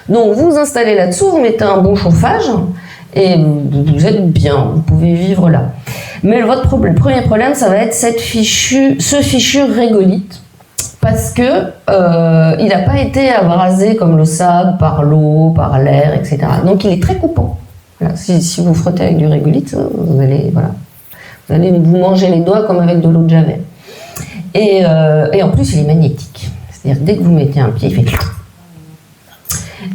Donc vous installez là-dessous, vous mettez un bon chauffage et vous êtes bien, vous pouvez vivre là. Mais le premier problème, ça va être ce fichu régolithe, parce que il n'a pas été abrasé comme le sable par l'eau, par l'air, etc. Donc il est très coupant. Voilà. Si vous frottez avec du régolithe, vous allez vous manger les doigts comme avec de l'eau de Javel. Et en plus, il est magnétique. C'est-à-dire dès que vous mettez un pied, il fait...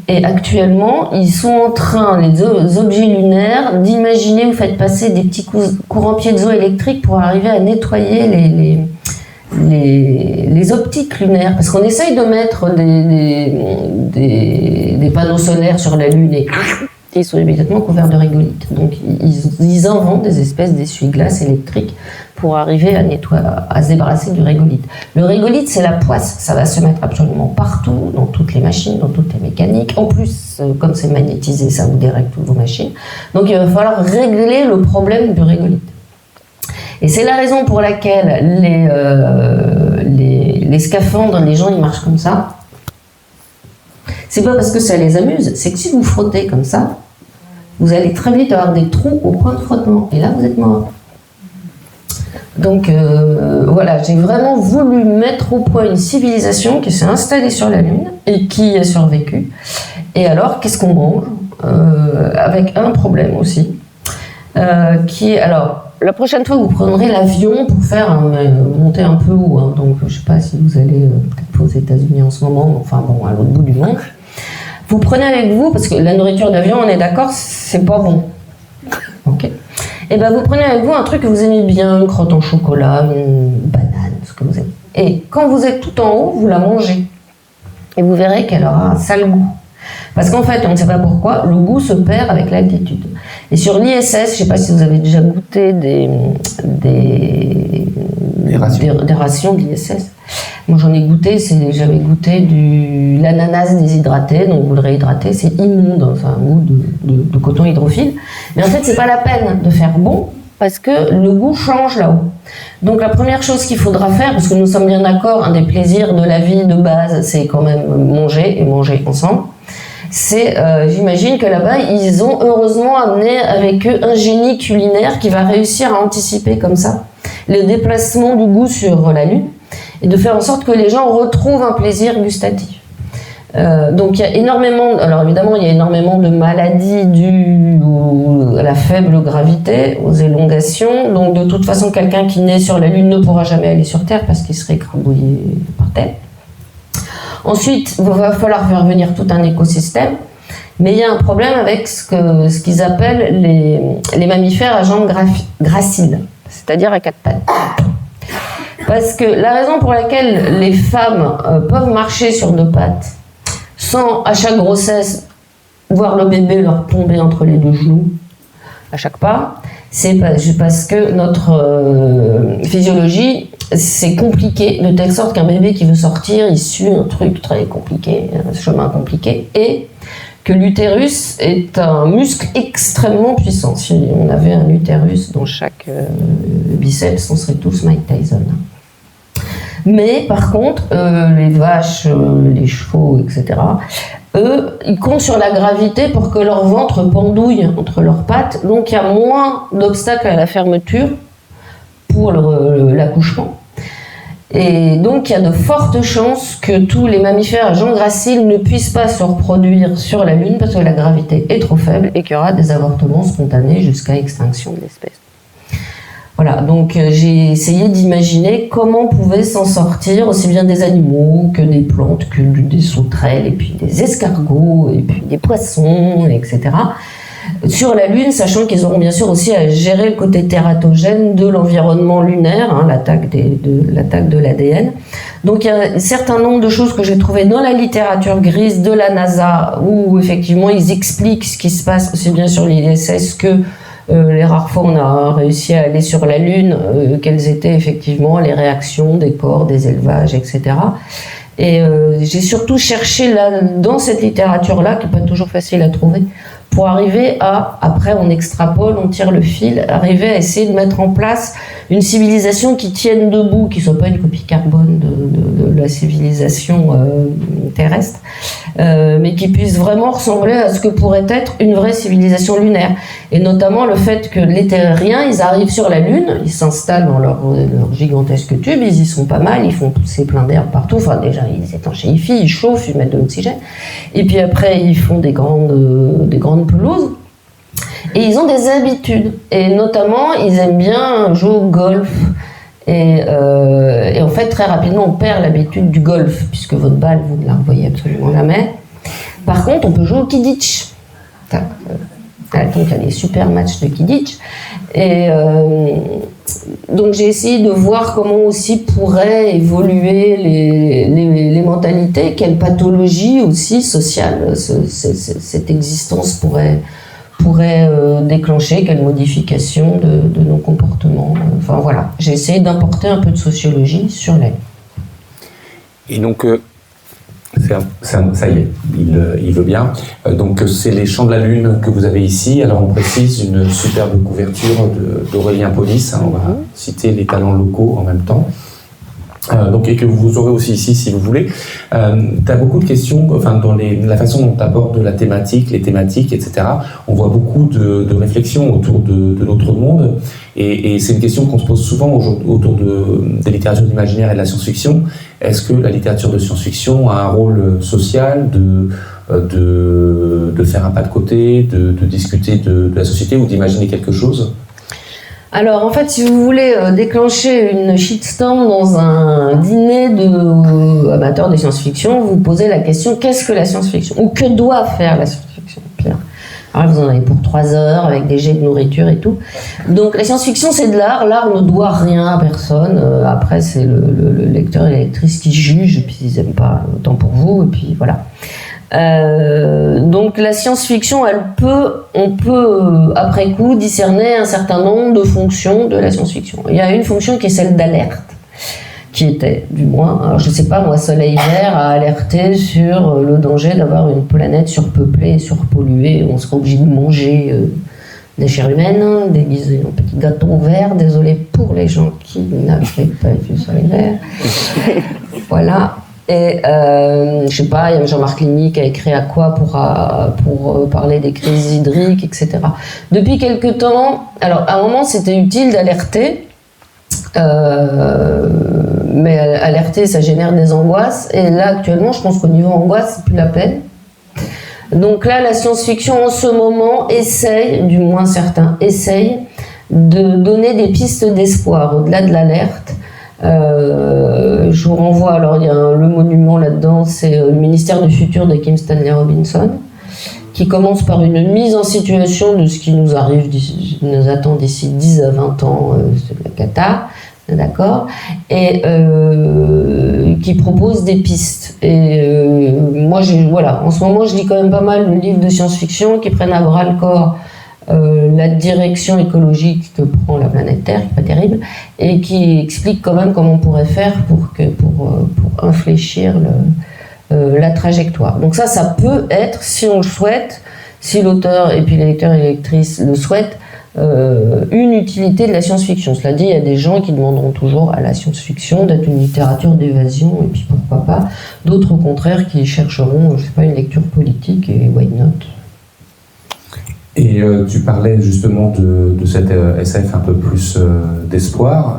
Et actuellement, ils sont en train, les objets lunaires, d'imaginer, vous faites passer des petits courants piézoélectriques pour arriver à nettoyer les optiques lunaires. Parce qu'on essaye de mettre des panneaux solaires sur la Lune et ils sont immédiatement couverts de régolithe. Donc ils inventent des espèces d'essuie-glaces électriques pour arriver à se débarrasser du régolithe. Le régolithe, c'est la poisse. Ça va se mettre absolument partout, dans toutes les machines, dans toutes les mécaniques. En plus, comme c'est magnétisé, ça vous dérègle toutes vos machines. Donc il va falloir régler le problème du régolithe. Et c'est la raison pour laquelle les scaphandres, les gens, ils marchent comme ça. C'est pas parce que ça les amuse, c'est que si vous frottez comme ça, vous allez très vite avoir des trous au point de frottement. Et là, vous êtes mort. Donc voilà, j'ai vraiment voulu mettre au point une civilisation qui s'est installée sur la Lune et qui a survécu. Et alors, qu'est-ce qu'on mange? Avec un problème aussi, qui est... Alors, la prochaine fois, vous prendrez l'avion pour monter un peu haut. Hein. Donc, je ne sais pas si vous allez peut-être aux États-Unis en ce moment, mais enfin bon, à l'autre bout du monde. Vous prenez avec vous, parce que la nourriture d'avion, on est d'accord, c'est pas bon. Ok. Et bien, vous prenez avec vous un truc que vous aimez bien, une crotte en chocolat, une banane, ce que vous aimez. Et quand vous êtes tout en haut, vous la mangez. Et vous verrez qu'elle aura un sale goût. Parce qu'en fait, on ne sait pas pourquoi, le goût se perd avec l'altitude. Et sur l'ISS, je ne sais pas si vous avez déjà goûté des rations de l'ISS. Moi, j'en ai goûté, j'avais goûté de l'ananas déshydraté, donc vous le réhydratez, c'est immonde, enfin, un goût de coton hydrophile. Mais en fait, c'est pas la peine de faire bon, parce que le goût change là-haut. Donc la première chose qu'il faudra faire, parce que nous sommes bien d'accord, un des plaisirs de la vie de base, c'est quand même manger, et manger ensemble. C'est, j'imagine que là-bas, ils ont heureusement amené avec eux un génie culinaire qui va réussir à anticiper comme ça le déplacement du goût sur la Lune et de faire en sorte que les gens retrouvent un plaisir gustatif. Donc il y a énormément, alors évidemment il y a énormément de maladies dues à la faible gravité, aux élongations. Donc de toute façon, quelqu'un qui naît sur la Lune ne pourra jamais aller sur Terre parce qu'il serait écrabouillé par terre. Ensuite, il va falloir faire venir tout un écosystème, mais il y a un problème avec ce qu'ils appellent les mammifères à jambes graciles, c'est-à-dire à 4 pattes. Parce que la raison pour laquelle les femmes peuvent marcher sur deux pattes sans, à chaque grossesse, voir le bébé leur tomber entre les deux genoux, à chaque pas, c'est parce que notre physiologie, c'est compliqué, de telle sorte qu'un bébé qui veut sortir, il suit un truc très compliqué, un chemin compliqué, et que l'utérus est un muscle extrêmement puissant. Si on avait un utérus dans chaque biceps, on serait tous Mike Tyson. Mais par contre, les vaches, les chevaux, etc., eux, ils comptent sur la gravité pour que leur ventre pendouille entre leurs pattes. Donc il y a moins d'obstacles à la fermeture pour l'accouchement. Et donc il y a de fortes chances que tous les mammifères à jambes graciles ne puissent pas se reproduire sur la Lune parce que la gravité est trop faible et qu'il y aura des avortements spontanés jusqu'à extinction de l'espèce. Voilà, donc j'ai essayé d'imaginer comment pouvaient s'en sortir aussi bien des animaux que des plantes, que des sauterelles, et puis des escargots, et puis des poissons, etc. Sur la Lune, sachant qu'ils auront bien sûr aussi à gérer le côté tératogène de l'environnement lunaire, hein, l'attaque de l'ADN. Donc il y a un certain nombre de choses que j'ai trouvées dans la littérature grise de la NASA, où effectivement ils expliquent ce qui se passe aussi bien sur l'ISS que les rares fois on a réussi à aller sur la Lune, quelles étaient effectivement les réactions des corps, des élevages, etc. Et j'ai surtout cherché là, dans cette littérature-là, qui n'est pas toujours facile à trouver, pour arriver à, après on extrapole, on tire le fil, arriver à essayer de mettre en place une civilisation qui tienne debout, qui ne soit pas une copie carbone de la civilisation terrestre, mais qui puisse vraiment ressembler à ce que pourrait être une vraie civilisation lunaire. Et notamment le fait que les terriens, ils arrivent sur la Lune, ils s'installent dans leur gigantesque tube, ils y sont pas mal, ils font pousser plein d'air partout, enfin déjà ils étanchéifient, ils chauffent, ils mettent de l'oxygène, et puis après ils font des grandes pelouses, et ils ont des habitudes, et notamment ils aiment bien jouer au golf, et en fait très rapidement on perd l'habitude du golf, puisque votre balle vous ne la revoyez absolument jamais. Par contre on peut jouer au Quidditch. Donc il y a des super matchs de Quidditch, et donc j'ai essayé de voir comment aussi pourraient évoluer les mentalités, quelle pathologie aussi sociale cette existence pourrait déclencher, quelle modification de nos comportements. Enfin voilà, j'ai essayé d'importer un peu de sociologie sur la Lune. Et donc ça y est, il veut bien. Donc c'est les Champs de la Lune que vous avez ici. Alors on précise une superbe couverture d'Aurélien Polis. On va citer les talents locaux en même temps. Donc, et que vous aurez aussi ici si vous voulez. Tu as beaucoup de questions, enfin, dans la façon dont tu abordes la thématique, les thématiques, etc. On voit beaucoup de réflexions autour de notre monde, et c'est une question qu'on se pose souvent autour des littératures d'imaginaire et de la science-fiction. Est-ce que la littérature de science-fiction a un rôle social de faire un pas de côté, de discuter de la société ou d'imaginer quelque chose ? Alors en fait, si vous voulez déclencher une shitstorm dans un dîner d'amateurs de science-fiction, vous posez la question: qu'est-ce que la science-fiction ? Ou que doit faire la science-fiction ? Alors vous en avez pour 3 heures avec des jets de nourriture et tout. Donc la science-fiction c'est de l'art, l'art ne doit rien à personne. Après c'est le lecteur et la lectrice qui jugent, et puis ils n'aiment pas, autant pour vous, et puis voilà. Donc la science-fiction, on peut après coup discerner un certain nombre de fonctions de la science-fiction. Il y a une fonction qui est celle d'alerte, qui était, du moins, alors je sais pas moi, Soleil Vert a alerté sur le danger d'avoir une planète surpeuplée et surpolluée. On serait obligé de manger des chairs humaines déguisées en petits gâteaux verts. Désolé pour les gens qui n'avaient pas vu Soleil Vert. Voilà. Et je sais pas, il y a Jean-Marc Ligny qui a écrit à quoi pour parler des crises hydriques, etc. Depuis quelque temps, alors à un moment c'était utile d'alerter, mais alerter ça génère des angoisses, et là actuellement je pense qu'au niveau angoisse c'est plus la peine. Donc là la science-fiction en ce moment essaye, du moins certains essayent, de donner des pistes d'espoir au-delà de l'alerte. Je vous renvoie, alors il y a le monument là-dedans, c'est le ministère du futur de Kim Stanley Robinson, qui commence par une mise en situation de ce qui nous attend d'ici 10 à 20 ans, c'est la cata, d'accord, et qui propose des pistes. Et moi, en ce moment, je lis quand même pas mal de livres de science-fiction qui prennent à bras le corps la direction écologique que prend la planète Terre, qui n'est pas terrible, et qui expliquent quand même comment on pourrait faire pour infléchir la trajectoire. Donc ça peut être, si on le souhaite, si l'auteur et puis les lecteurs et les lectrices le souhaitent, une utilité de la science-fiction. Cela dit, il y a des gens qui demanderont toujours à la science-fiction d'être une littérature d'évasion, et puis pourquoi pas, d'autres au contraire qui chercheront, je sais pas, une lecture politique, et why not. Et tu parlais justement de cette SF un peu plus d'espoir.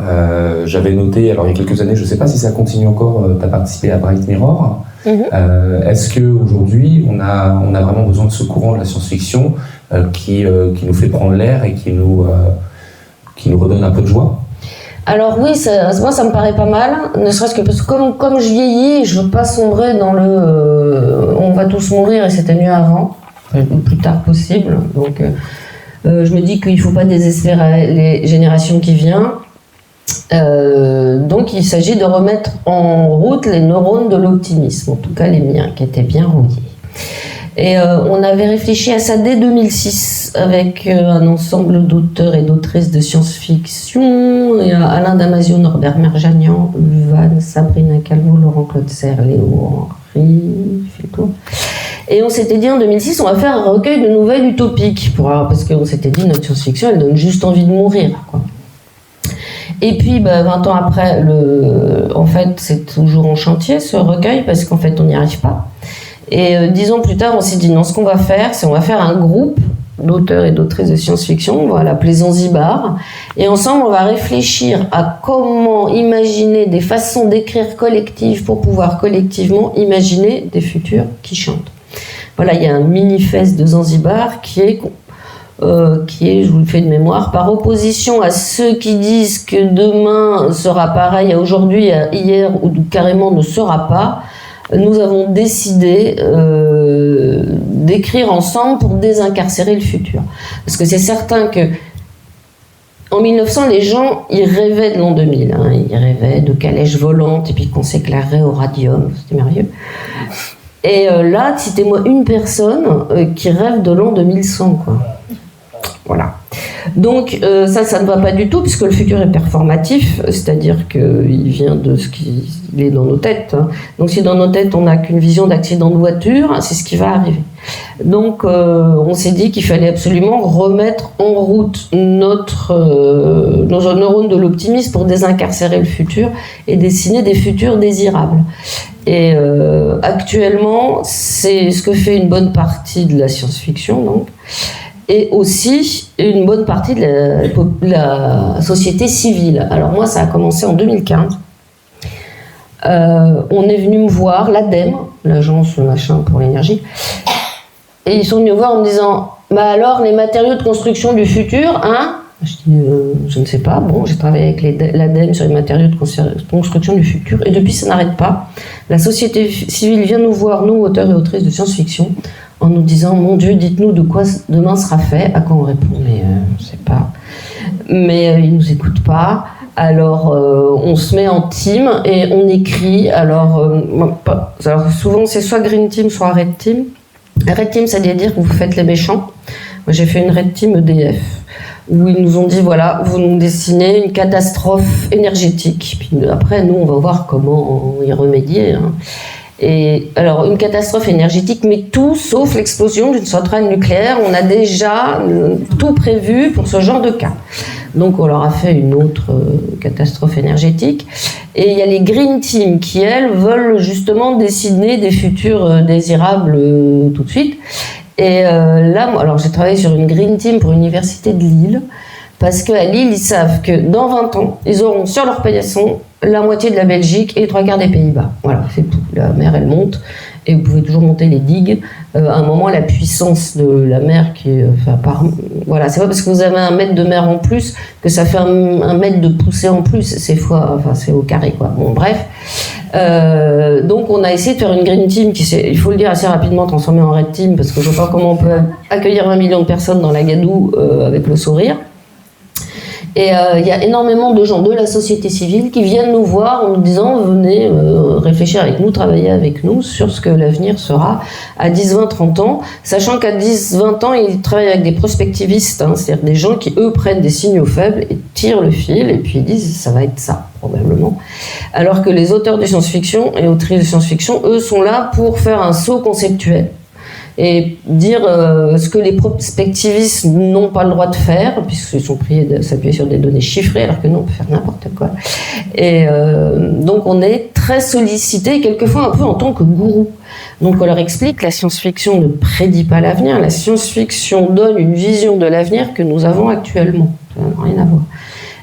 J'avais noté, alors il y a quelques années, je ne sais pas si ça continue encore, tu as participé à Bright Mirror. Est-ce qu'aujourd'hui, on a vraiment besoin de ce courant de la science-fiction qui nous fait prendre l'air et qui nous redonne un peu de joie? Alors oui, moi ça me paraît pas mal, ne serait-ce que parce que comme je vieillis, je veux pas sombrer dans on va tous mourir et c'était mieux avant, le plus tard possible. Donc je me dis qu'il ne faut pas désespérer les générations qui viennent. Donc il s'agit de remettre en route les neurones de l'optimisme, en tout cas les miens, qui étaient bien rouillés. Et on avait réfléchi à ça dès 2006 avec un ensemble d'auteurs et d'autrices de science-fiction, Alain Damasio, Norbert Merjanian, Luvan, Sabrina Calvo, Laurent-Claude Serre, Léo Henry, et on s'était dit en 2006, on va faire un recueil de nouvelles utopiques, parce qu'on s'était dit notre science-fiction, elle donne juste envie de mourir, quoi. Et puis 20 ans après, en fait c'est toujours en chantier ce recueil, parce qu'en fait on n'y arrive pas. Et 10 ans plus tard, on s'est dit non, ce qu'on va faire, c'est on va faire un groupe d'auteurs et d'autrices de science-fiction, on va l'appeler Zanzibar, et ensemble on va réfléchir à comment imaginer des façons d'écrire collectives pour pouvoir collectivement imaginer des futurs qui chantent. Voilà, il y a un manifeste de Zanzibar qui est, je vous le fais de mémoire, par opposition à ceux qui disent que demain sera pareil à aujourd'hui, à hier, ou carrément ne sera pas. Nous avons décidé d'écrire ensemble pour désincarcérer le futur. Parce que c'est certain que en 1900, les gens, ils rêvaient de l'an 2000. Hein. Ils rêvaient de calèches volantes et puis qu'on s'éclairerait au radium. C'était merveilleux. Et là, citez-moi une personne qui rêve de l'an 2100, quoi. Voilà. Donc ça ne va pas du tout, puisque le futur est performatif, c'est-à-dire qu'il vient de ce qui est dans nos têtes. Hein. Donc si dans nos têtes on n'a qu'une vision d'accident de voiture, c'est ce qui va arriver. Donc on s'est dit qu'il fallait absolument remettre en route nos neurones de l'optimisme pour désincarcérer le futur et dessiner des futurs désirables. Et actuellement, c'est ce que fait une bonne partie de la science-fiction, donc. Et aussi une bonne partie de la société civile. Alors moi, ça a commencé en 2015. On est venu me voir, l'ADEME, l'agence machin pour l'énergie, et ils sont venus me voir en me disant « Bah alors, les matériaux de construction du futur, hein ?» Je dis je ne sais pas. Bon, j'ai travaillé avec l'ADEME sur les matériaux de construction du futur, et depuis, ça n'arrête pas. La société civile vient nous voir, nous, auteurs et autrices de science-fiction, en nous disant « Mon Dieu, dites-nous de quoi demain sera fait ». À quoi on répond « Mais je ne sais pas ». Mais ils ne nous écoutent pas. Alors on se met en team et on écrit. Alors souvent c'est soit Green Team, soit Red Team. Red Team, ça veut dire que vous faites les méchants. Moi j'ai fait une Red Team EDF, où ils nous ont dit voilà, vous nous dessinez une catastrophe énergétique. Puis après, nous, on va voir comment y remédier. Hein. Et alors, une catastrophe énergétique, mais tout sauf l'explosion d'une centrale nucléaire. On a déjà tout prévu pour ce genre de cas. Donc, on leur a fait une autre catastrophe énergétique. Et il y a les Green Team qui, elles, veulent justement dessiner des futurs désirables tout de suite. Et là, alors j'ai travaillé sur une Green Team pour l'université de Lille, parce qu'à Lille, ils savent que dans 20 ans, ils auront sur leur paillasson la moitié de la Belgique et les 3/4 des Pays-Bas. Voilà, c'est tout. La mer, elle monte, et vous pouvez toujours monter les digues. À un moment, la puissance de la mer qui est... voilà, c'est pas parce que vous avez 1 mètre de mer en plus que ça fait 1 mètre de poussée en plus. C'est au carré, quoi. Bon, bref. Donc on a essayé de faire une Green Team qui s'est, il faut le dire, assez rapidement transformée en Red Team, parce que je ne vois pas comment on peut accueillir 20 millions de personnes dans la gadoue avec le sourire. Et il y a énormément de gens de la société civile qui viennent nous voir en nous disant venez réfléchir avec nous, travailler avec nous sur ce que l'avenir sera à 10, 20, 30 ans, sachant qu'à 10, 20 ans, ils travaillent avec des prospectivistes, hein, c'est-à-dire des gens qui, eux, prennent des signaux faibles et tirent le fil et puis ils disent ça va être ça, probablement. Alors que les auteurs de science-fiction et autrices de science-fiction, eux, sont là pour faire un saut conceptuel et dire ce que les prospectivistes n'ont pas le droit de faire, puisqu'ils sont priés de s'appuyer sur des données chiffrées, alors que nous, on peut faire n'importe quoi. Et donc, on est très sollicité, quelquefois un peu en tant que gourou. Donc, on leur explique que la science-fiction ne prédit pas l'avenir, la science-fiction donne une vision de l'avenir que nous avons actuellement. Ça n'a rien à voir.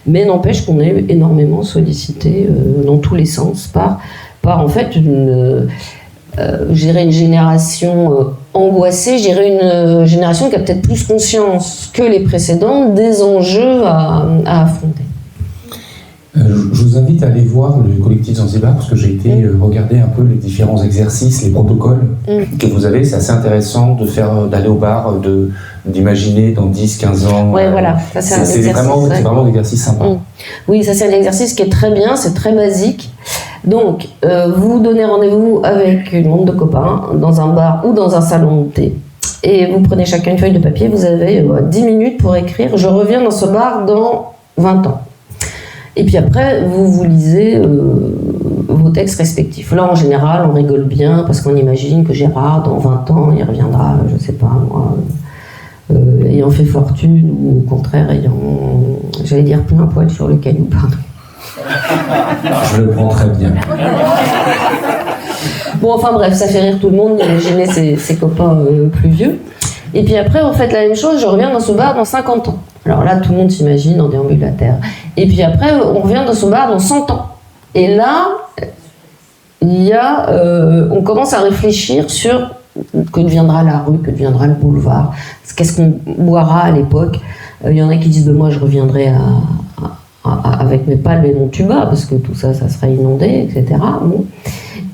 Mais n'empêche qu'on est énormément sollicité dans tous les sens par en fait une génération angoissée, une génération qui a peut-être plus conscience que les précédentes des enjeux à affronter. Je vous invite à aller voir le collectif Zanzibar parce que j'ai été regarder un peu les différents exercices, les protocoles que vous avez. C'est assez intéressant d'aller au bar, d'imaginer dans 10, 15 ans. Ouais, voilà. Ça, c'est vraiment un exercice sympa. Oui, ça c'est un exercice qui est très bien, c'est très basique. Donc, vous donnez rendez-vous avec une bande de copains dans un bar ou dans un salon de thé. Et vous prenez chacun une feuille de papier, vous avez 10 minutes pour écrire « Je reviens dans ce bar dans 20 ans ». Et puis après, vous lisez vos textes respectifs. Là, en général, on rigole bien parce qu'on imagine que Gérard, dans 20 ans, il reviendra, je ne sais pas moi, ayant fait fortune ou au contraire, j'allais dire plein un poil sur le caillou, pardon. Je le prends très bien. Bon, enfin bref, ça fait rire tout le monde d'imaginer ses copains plus vieux. Et puis après, vous faites la même chose, je reviens dans ce bar dans 50 ans. Alors là, tout le monde s'imagine en déambulateur. Et puis après, on revient dans ce bar dans 100 ans. Et là, on commence à réfléchir sur que deviendra la rue, que deviendra le boulevard, qu'est-ce qu'on boira à l'époque. Il y en a qui disent, moi je reviendrai avec mes palmes et mon tuba, parce que tout ça, ça serait inondé, etc. Bon.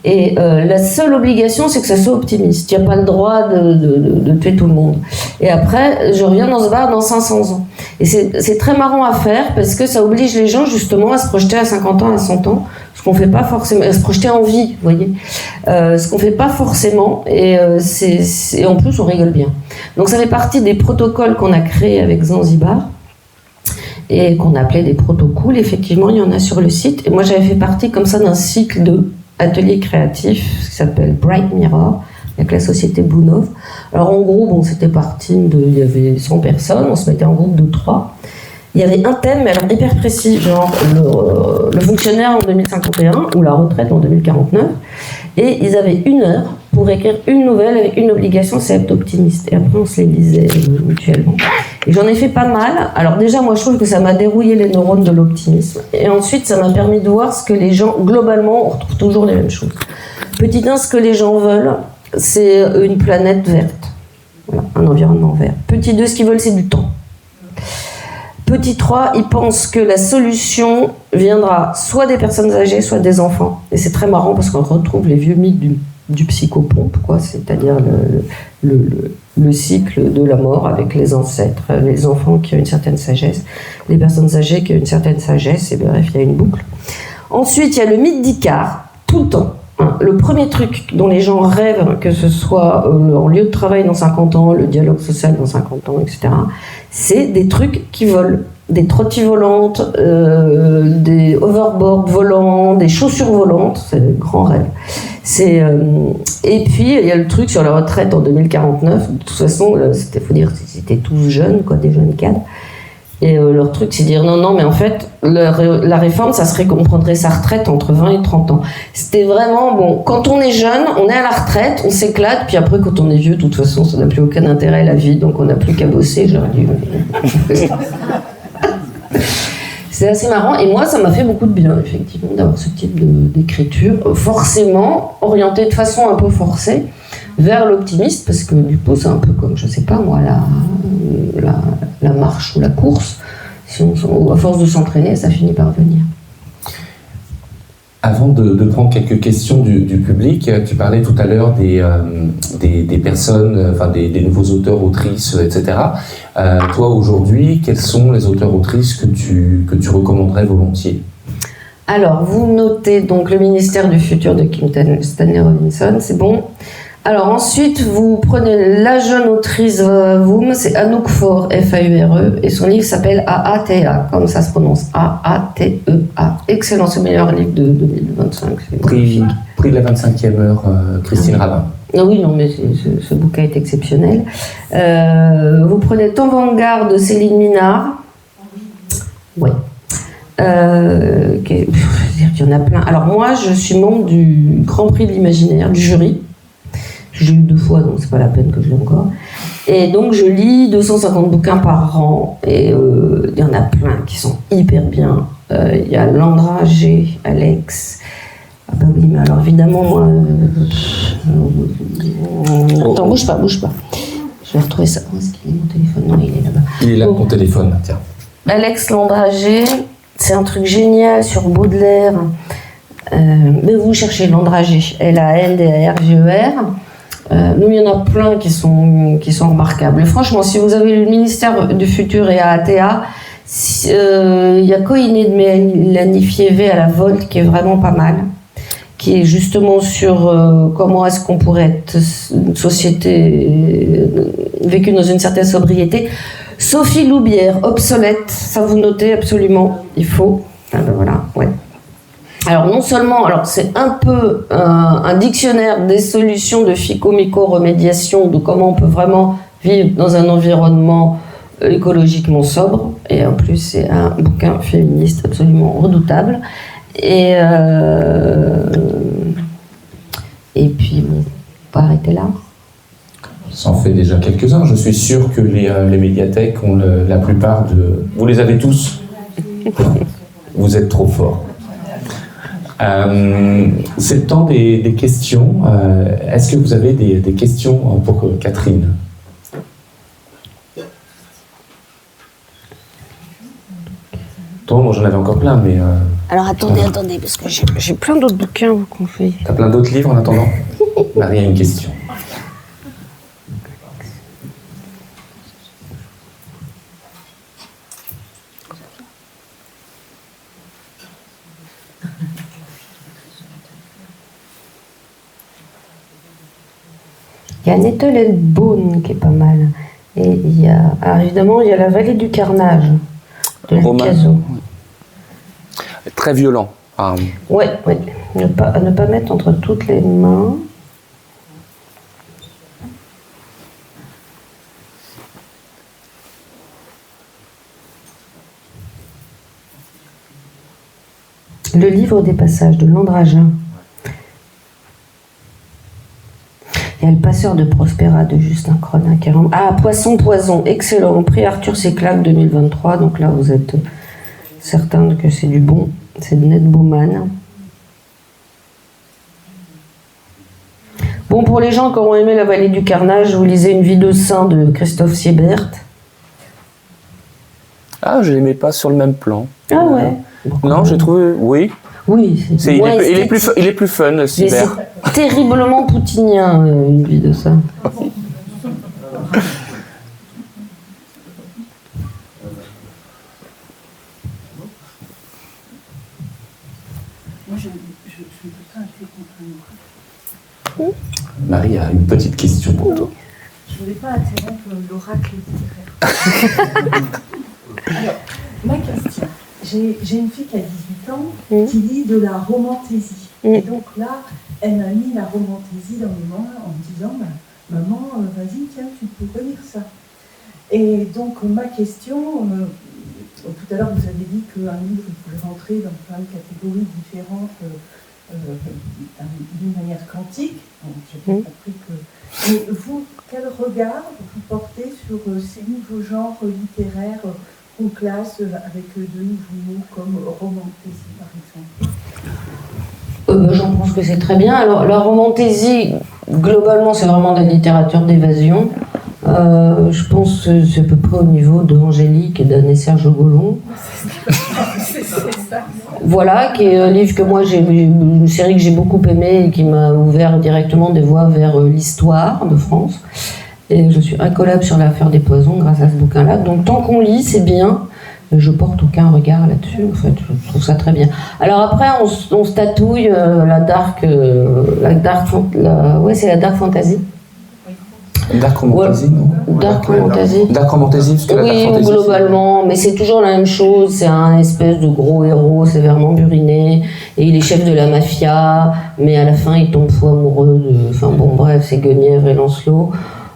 Et la seule obligation, c'est que ça soit optimiste. Il n'y a pas le droit de tuer tout le monde. Et après, je reviens dans ce bar dans 500 ans. Et c'est très marrant à faire, parce que ça oblige les gens, justement, à se projeter à 50 ans, à 100 ans, ce qu'on ne fait pas forcément, à se projeter en vie, vous voyez. Ce qu'on ne fait pas forcément, et en plus, on rigole bien. Donc ça fait partie des protocoles qu'on a créés avec Zanzibar, et qu'on appelait des protocoles. Effectivement, il y en a sur le site. Et moi, j'avais fait partie comme ça d'un cycle de ateliers créatifs qui s'appelle Bright Mirror, avec la société Blue Nov. Alors en gros, c'était parti il y avait 100 personnes, on se mettait en groupe de 3. Il y avait un thème, mais alors hyper précis, genre le fonctionnaire en 2051 ou la retraite en 2049. Et ils avaient 1 heure pour écrire une nouvelle avec une obligation, c'est être optimiste. Et après, on se les lisait mutuellement. Et j'en ai fait pas mal. Alors déjà, moi, je trouve que ça m'a dérouillé les neurones de l'optimisme. Et ensuite, ça m'a permis de voir ce que les gens, globalement, on retrouve toujours les mêmes choses. Petit 1, ce que les gens veulent, c'est une planète verte. Voilà, un environnement vert. Petit 2, ce qu'ils veulent, c'est du temps. Petit 3, ils pensent que la solution viendra soit des personnes âgées, soit des enfants. Et c'est très marrant parce qu'on retrouve les vieux mythes du psychopompe, quoi, c'est-à-dire le cycle de la mort avec les ancêtres, les enfants qui ont une certaine sagesse, les personnes âgées qui ont une certaine sagesse, et bref, il y a une boucle. Ensuite, il y a le mythe d'Icare, tout le temps. Le premier truc dont les gens rêvent, que ce soit en lieu de travail dans 50 ans, le dialogue social dans 50 ans, etc., c'est des trucs qui volent. Des trottis volantes, des hoverboards volants, des chaussures volantes, c'est le grand rêve. Et puis, il y a le truc sur la retraite en 2049. De toute façon, il faut dire qu'ils étaient tous jeunes, quoi, des jeunes cadres. Et leur truc, c'est de dire non, mais en fait, la réforme, ça serait qu'on prendrait sa retraite entre 20 et 30 ans. C'était vraiment, bon, quand on est jeune, on est à la retraite, on s'éclate, puis après, quand on est vieux, de toute façon, ça n'a plus aucun intérêt, la vie, donc on n'a plus qu'à bosser, j'aurais dû... C'est assez marrant, et moi, ça m'a fait beaucoup de bien, effectivement, d'avoir ce type d'écriture, forcément orientée de façon un peu forcée vers l'optimiste, parce que du coup, c'est un peu comme, je sais pas moi, la marche ou la course. À force de s'entraîner, ça finit par venir. Avant de prendre quelques questions du public, tu parlais tout à l'heure des personnes, enfin des nouveaux auteurs, autrices, etc. Toi, aujourd'hui, quels sont les auteurs, autrices que tu recommanderais volontiers? Alors, vous notez donc le ministère du futur de Kim Stanley Robinson, c'est bon. Alors ensuite, vous prenez la jeune autrice Voom, c'est Anouk Faure, Faure, et son livre s'appelle AATA, comme ça se prononce, AATEA. Excellent, c'est le meilleur livre de 2025. Prix de la 25e heure, Christine Rabin. Ah oui, non, mais ce bouquin est exceptionnel. Vous prenez Temps Vanguard de Céline Minard. Ouais. Il y en a plein. Alors moi, je suis membre du Grand Prix de l'Imaginaire, du jury. J'ai lu 2 fois, donc c'est pas la peine que je l'ai encore. Et donc je lis 250 bouquins par an, et il y en a plein qui sont hyper bien. Il y a Landra, G, Alex. Ah bah oui, mais alors évidemment, moi... Attends, bouge pas. Je vais retrouver ça. Où est-ce qu'il est mon téléphone? Non, il est là-bas. Il est là, ton téléphone, tiens. Alex Landra, G, c'est un truc génial sur Baudelaire. Mais vous cherchez Landra, G, L-A-N-D-A-R-G-E-R. Nous, il y en a plein qui sont remarquables. Et franchement, si vous avez lu le ministère du futur et AATA, il y a Koiné de Mélanie Fievé à la Volte qui est vraiment pas mal, qui est justement sur comment est-ce qu'on pourrait être une société vécue dans une certaine sobriété. Sophie Loubière, Obsolète, ça vous notez absolument, il faut. Ah ben voilà, ouais. Alors non seulement, c'est un peu un dictionnaire des solutions de phyco-myco-remédiation, de comment on peut vraiment vivre dans un environnement écologiquement sobre, et en plus c'est un bouquin féministe absolument redoutable. Et puis bon, on va arrêter là. Ça en fait déjà quelques-uns. Je suis sûr que les médiathèques ont la plupart de... Vous les avez tous? Vous êtes trop forts. C'est le temps des questions. Est-ce que vous avez des questions pour Catherine? Toi, moi j'en avais encore plein, mais... Alors attendez, parce que j'ai plein d'autres bouquins qu'on fait. T'as plein d'autres livres en attendant? Marie a une question. Il y a Nettle and Bone qui est pas mal. Et alors évidemment, il y a La Vallée du Carnage de Lucaso. Très violent. Ouais. Ne pas mettre entre toutes les mains. Le livre des passages de Landragin. Il y a Le Passeur de Prospera de Justin Cronin. Poisson Poison, excellent. Prix Arthur C. Clarke 2023. Donc là, vous êtes certain que c'est du bon. C'est de Ned Bowman. Bon, pour les gens qui auront aimé La Vallée du Carnage, vous lisez Une vie de saint de Christophe Siebert. Ah, je l'aimais pas sur le même plan. Ah ouais. Non, j'ai trouvé... Oui. Oui, il est plus fun, Siebert. C'est terriblement poutinien, Une vie de saint. Moi, je ne peux pas appuyer contre un oracle. Marie a une petite question pour toi. Je ne voulais pas interrompre l'oracle littéraire. Alors, ma question. J'ai une fille qui a 18 ans qui lit de la romantaisie. Et donc là, elle m'a mis la romantaisie dans les mains en me disant maman, vas-y, tiens, tu pourrais lire ça. Et donc, ma question, tout à l'heure, vous avez dit qu'un livre pouvait rentrer dans plein de catégories différentes d'une manière quantique. J'ai bien compris que. Mais vous, quel regard vous portez sur ces nouveaux genres littéraires qu'on classe avec de nouveaux mots comme romantaisie, par exemple? J'en pense que c'est très bien. Alors, la romantaisie, globalement, c'est vraiment de la littérature d'évasion. Je pense que c'est à peu près au niveau de Angélique et d'Anne et Serge Gollon. C'est ça. Voilà, qui est un livre que moi, une série que j'ai beaucoup aimée et qui m'a ouvert directement des voies vers l'histoire de France. Et je suis incollable sur l'affaire des poisons grâce à ce bouquin-là. Donc tant qu'on lit, c'est bien. Je porte aucun regard là-dessus, en fait, je trouve ça très bien. Alors après, on se tatouille la dark fantasy. Dark Romantasy, non? Dark Romantasy. Dark Romantasy, parce que la Dark Fantasy, globalement, mais c'est toujours la même chose. C'est un espèce de gros héros sévèrement buriné, et il est chef de la mafia, mais à la fin, il tombe fou amoureux de... Enfin bon, bref, c'est Guenièvre et Lancelot.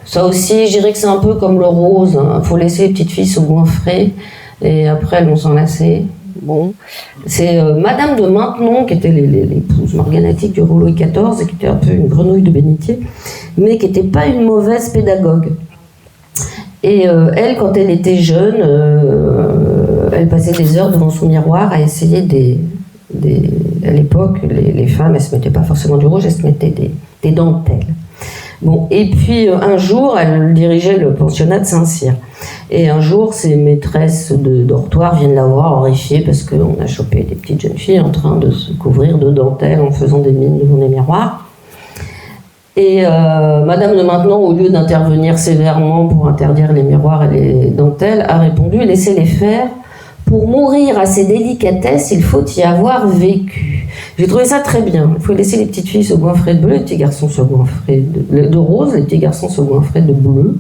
Ça aussi, je dirais que c'est un peu comme le rose. Hein. Faut laisser les petites filles au goût frais, et après, elles vont s'en lasser. Bon, c'est Madame de Maintenon, qui était l'épouse morganatique du roi Louis XIV, et qui était un peu une grenouille de bénitier, mais qui n'était pas une mauvaise pédagogue. Et elle, quand elle était jeune, elle passait des heures devant son miroir à essayer à l'époque, les femmes, elles ne se mettaient pas forcément du rouge, elles se mettaient des dentelles. Bon, et puis un jour, elle dirigeait le pensionnat de Saint-Cyr. Et un jour, ses maîtresses de dortoir viennent la voir horrifiées parce qu'on a chopé des petites jeunes filles en train de se couvrir de dentelles en faisant des mines devant des miroirs. Et Madame de Maintenon, au lieu d'intervenir sévèrement pour interdire les miroirs et les dentelles, a répondu « Laissez-les faire. Pour mourir à ces délicatesses, il faut y avoir vécu. » J'ai trouvé ça très bien. Il faut laisser les petites filles se goinfrer de bleu, les petits garçons se goinfrer de rose, les petits garçons se goinfrer de bleu,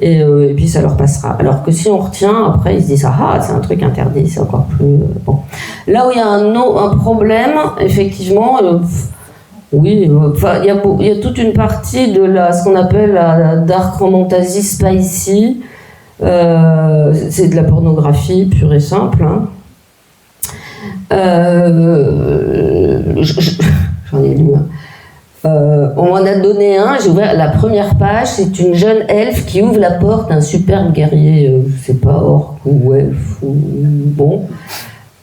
et puis ça leur passera. Alors que si on retient, après ils se disent « Ah, c'est un truc interdit, c'est encore plus... Bon. » Là où il y a un problème, effectivement... Oui, enfin, il y a toute une partie de ce qu'on appelle la dark romantasy spicy. C'est de la pornographie pure et simple. Hein. J'en ai lu un. On m'en a donné un, j'ai ouvert la première page, c'est une jeune elfe qui ouvre la porte à un superbe guerrier, je sais pas, orc ou elfe, ou bon.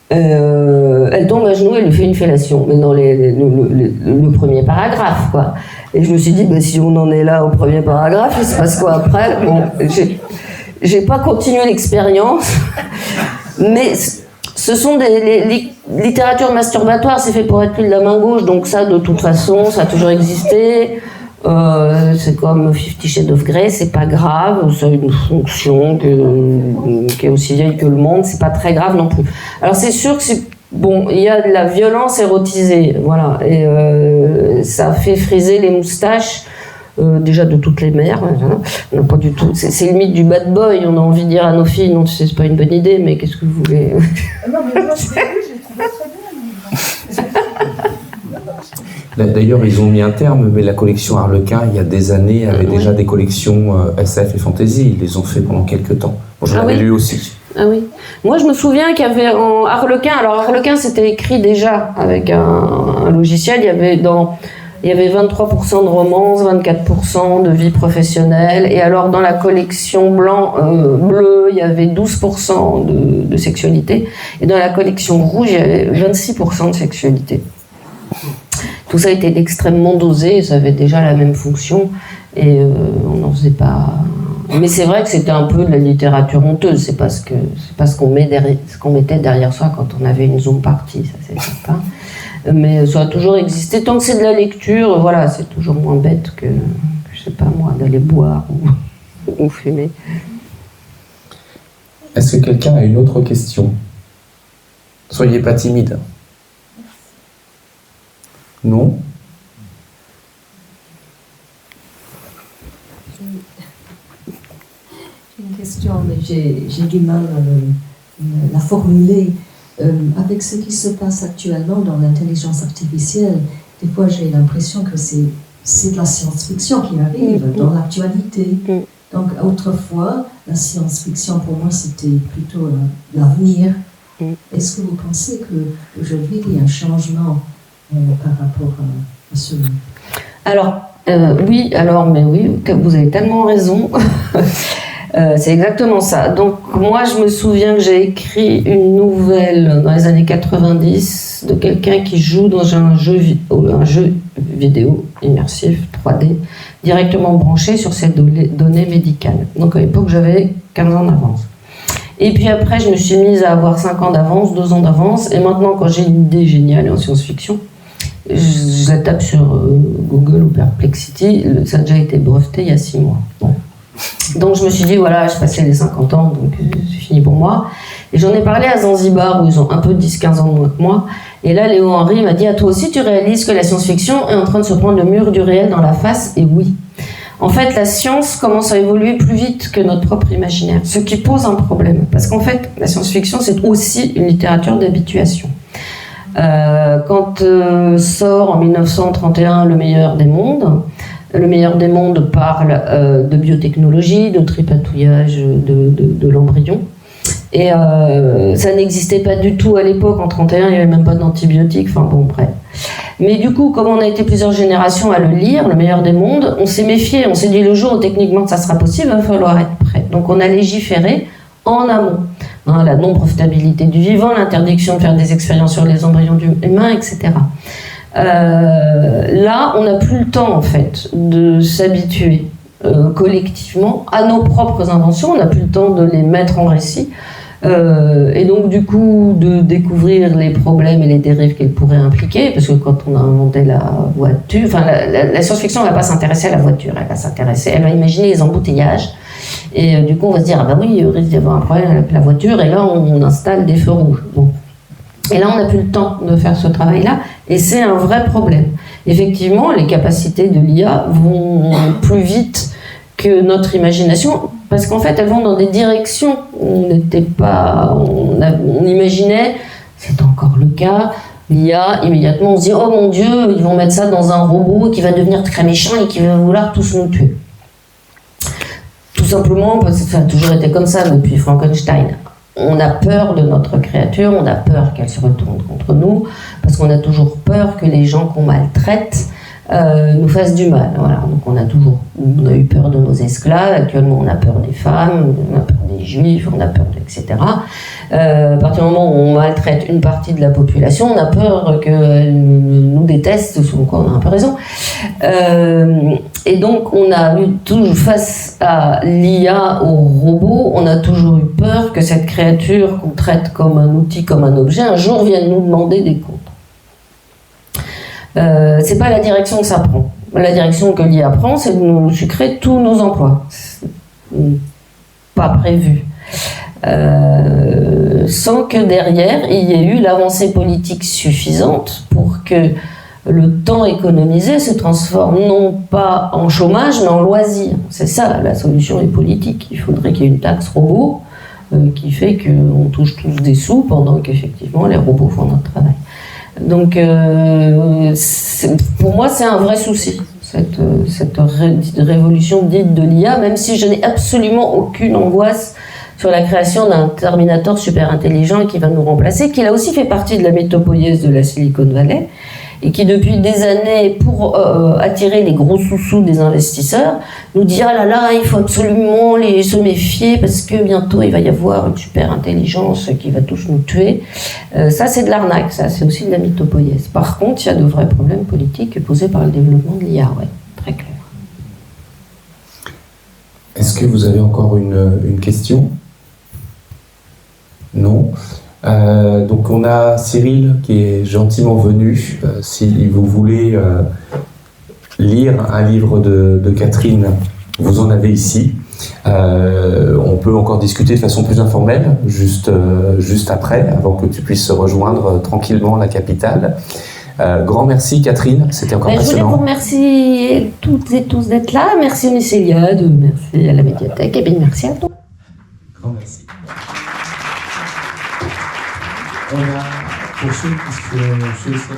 Elle tombe à genoux et lui fait une fellation, mais dans le premier paragraphe, quoi. Et je me suis dit, si on en est là au premier paragraphe, il se passe quoi après? Bon, j'ai pas continué l'expérience, mais ce sont des littératures masturbatoires, c'est fait pour être lu de la main gauche, donc ça, de toute façon, ça a toujours existé. C'est comme 50 Shades of Grey, c'est pas grave, ça a une fonction qui est aussi vieille que le monde, c'est pas très grave non plus. Alors c'est sûr que il y a de la violence érotisée, voilà, et ça fait friser les moustaches, déjà de toutes les mères, hein. On n'a pas du tout, c'est le mythe du bad boy, on a envie de dire à nos filles, non, tu sais, c'est pas une bonne idée, mais qu'est-ce que vous voulez? Non, mais moi je l'ai lu, j'ai trouvé très bien. D'ailleurs, ils ont mis un terme, mais la collection Harlequin, il y a des années, avait déjà des collections SF et fantasy. Ils les ont fait pendant quelques temps. Bon, j'en avais lu aussi. Ah oui. Moi, je me souviens qu'il y avait en Harlequin. Alors, Harlequin, c'était écrit déjà avec un logiciel. Il y avait 23% de romance, 24% de vie professionnelle. Et alors, dans la collection bleu, il y avait 12% de sexualité. Et dans la collection rouge, il y avait 26% de sexualité. Tout ça était extrêmement dosé, ça avait déjà la même fonction, et on n'en faisait pas... Mais c'est vrai que c'était un peu de la littérature honteuse, c'est pas ce qu'on mettait derrière soi quand on avait une Zoom party, ça c'est certain. Mais ça a toujours existé, tant que c'est de la lecture, voilà, c'est toujours moins bête que je sais pas moi, d'aller boire ou fumer. Est-ce que quelqu'un a une autre question? Soyez pas timide. Non? J'ai une question, mais j'ai du mal à la formuler. Avec ce qui se passe actuellement dans l'intelligence artificielle, des fois j'ai l'impression que c'est de la science-fiction qui arrive dans l'actualité. Donc autrefois, la science-fiction pour moi c'était plutôt l'avenir. Est-ce que vous pensez qu'aujourd'hui il y a un changement par rapport à ce... Alors, mais oui, vous avez tellement raison. C'est exactement ça. Donc, moi, je me souviens que j'ai écrit une nouvelle dans les années 90 de quelqu'un qui joue dans un jeu vidéo immersif 3D, directement branché sur ces données médicales. Donc, à l'époque, j'avais 15 ans d'avance. Et puis après, je me suis mise à avoir 5 ans d'avance, 2 ans d'avance. Et maintenant, quand j'ai une idée géniale en science-fiction, je la tape sur Google ou Perplexity. Ça a déjà été breveté il y a 6 mois. Bon. Donc je me suis dit, voilà, je passais les 50 ans, donc c'est fini pour moi. Et j'en ai parlé à Zanzibar, où ils ont un peu 10-15 ans de moins que moi. Et là, Léo Henry m'a dit, à toi aussi, tu réalises que la science-fiction est en train de se prendre le mur du réel dans la face? Et oui. En fait, la science commence à évoluer plus vite que notre propre imaginaire, ce qui pose un problème. Parce qu'en fait, la science-fiction, c'est aussi une littérature d'habituation. Quand sort en 1931 Le meilleur des mondes, Le meilleur des mondes parle de biotechnologie, de tripatouillage de l'embryon. Et ça n'existait pas du tout à l'époque, en 1931, il n'y avait même pas d'antibiotiques, enfin bon, bref. Mais du coup, comme on a été plusieurs générations à le lire, Le meilleur des mondes, on s'est méfié, on s'est dit le jour où techniquement ça sera possible, il va falloir être prêt. Donc on a légiféré en amont. Hein, la non-profitabilité du vivant, l'interdiction de faire des expériences sur les embryons humains, etc. Là, on n'a plus le temps, en fait, de s'habituer collectivement à nos propres inventions, on n'a plus le temps de les mettre en récit, et donc du coup de découvrir les problèmes et les dérives qu'elles pourraient impliquer, parce que quand on a inventé la voiture, enfin la science-fiction ne va pas s'intéresser à la voiture, elle va imaginer les embouteillages, et du coup on va se dire, ah bah oui, il risque d'y avoir un problème avec la voiture, et là on installe des feux rouges. Bon. Et là on n'a plus le temps de faire ce travail-là, et c'est un vrai problème. Effectivement, les capacités de l'IA vont plus vite que notre imagination, parce qu'en fait, elles vont dans des directions où on imaginait, c'est encore le cas, l'IA, immédiatement on se dit, oh mon Dieu, ils vont mettre ça dans un robot qui va devenir très méchant et qui va vouloir tous nous tuer. Tout simplement parce que ça a toujours été comme ça depuis Frankenstein. On a peur de notre créature, on a peur qu'elle se retourne contre nous, parce qu'on a toujours peur que les gens qu'on maltraite nous fassent du mal. Voilà. Donc on a eu peur de nos esclaves, actuellement on a peur des femmes, on a peur des juifs, on a peur etc. À partir du moment où on maltraite une partie de la population, on a peur qu'elle nous déteste, selon quoi on a un peu raison. Et donc on a eu toujours, face à l'IA, au robot, on a toujours eu peur que cette créature qu'on traite comme un outil, comme un objet, un jour vienne nous demander des comptes. C'est pas la direction que ça prend. La direction que l'IA prend, c'est de nous sucrer tous nos emplois. C'est pas prévu. Sans que derrière, il y ait eu l'avancée politique suffisante pour que le temps économisé se transforme non pas en chômage, mais en loisir. C'est ça, la solution est politique. Il faudrait qu'il y ait une taxe robot qui fait qu'on touche tous des sous pendant qu'effectivement les robots font notre travail. Donc, pour moi, c'est un vrai souci, cette révolution dite de l'IA, même si je n'ai absolument aucune angoisse sur la création d'un Terminator super intelligent qui va nous remplacer, qui là aussi fait partie de la métopoïèse de la Silicon Valley, et qui depuis des années, pour attirer les gros sous-sous des investisseurs, nous dit « Ah là là, il faut absolument se méfier parce que bientôt il va y avoir une super intelligence qui va tous nous tuer ». Ça, c'est de l'arnaque, ça, c'est aussi de la mythopoïèse. Par contre, il y a de vrais problèmes politiques posés par le développement de l'IA, ouais, très clair. Est-ce que vous avez encore une question? Non. Donc on a Cyril qui est gentiment venu. Si vous voulez lire un livre de Catherine, vous en avez ici. On peut encore discuter de façon plus informelle, juste après, avant que tu puisses rejoindre tranquillement la capitale. Grand merci Catherine, c'était encore passionnant. Je voulais vous remercier toutes et tous d'être là. Merci Miss Eliade, merci à la médiathèque et bien merci à toi. Grand merci. On a, pour ceux qui sont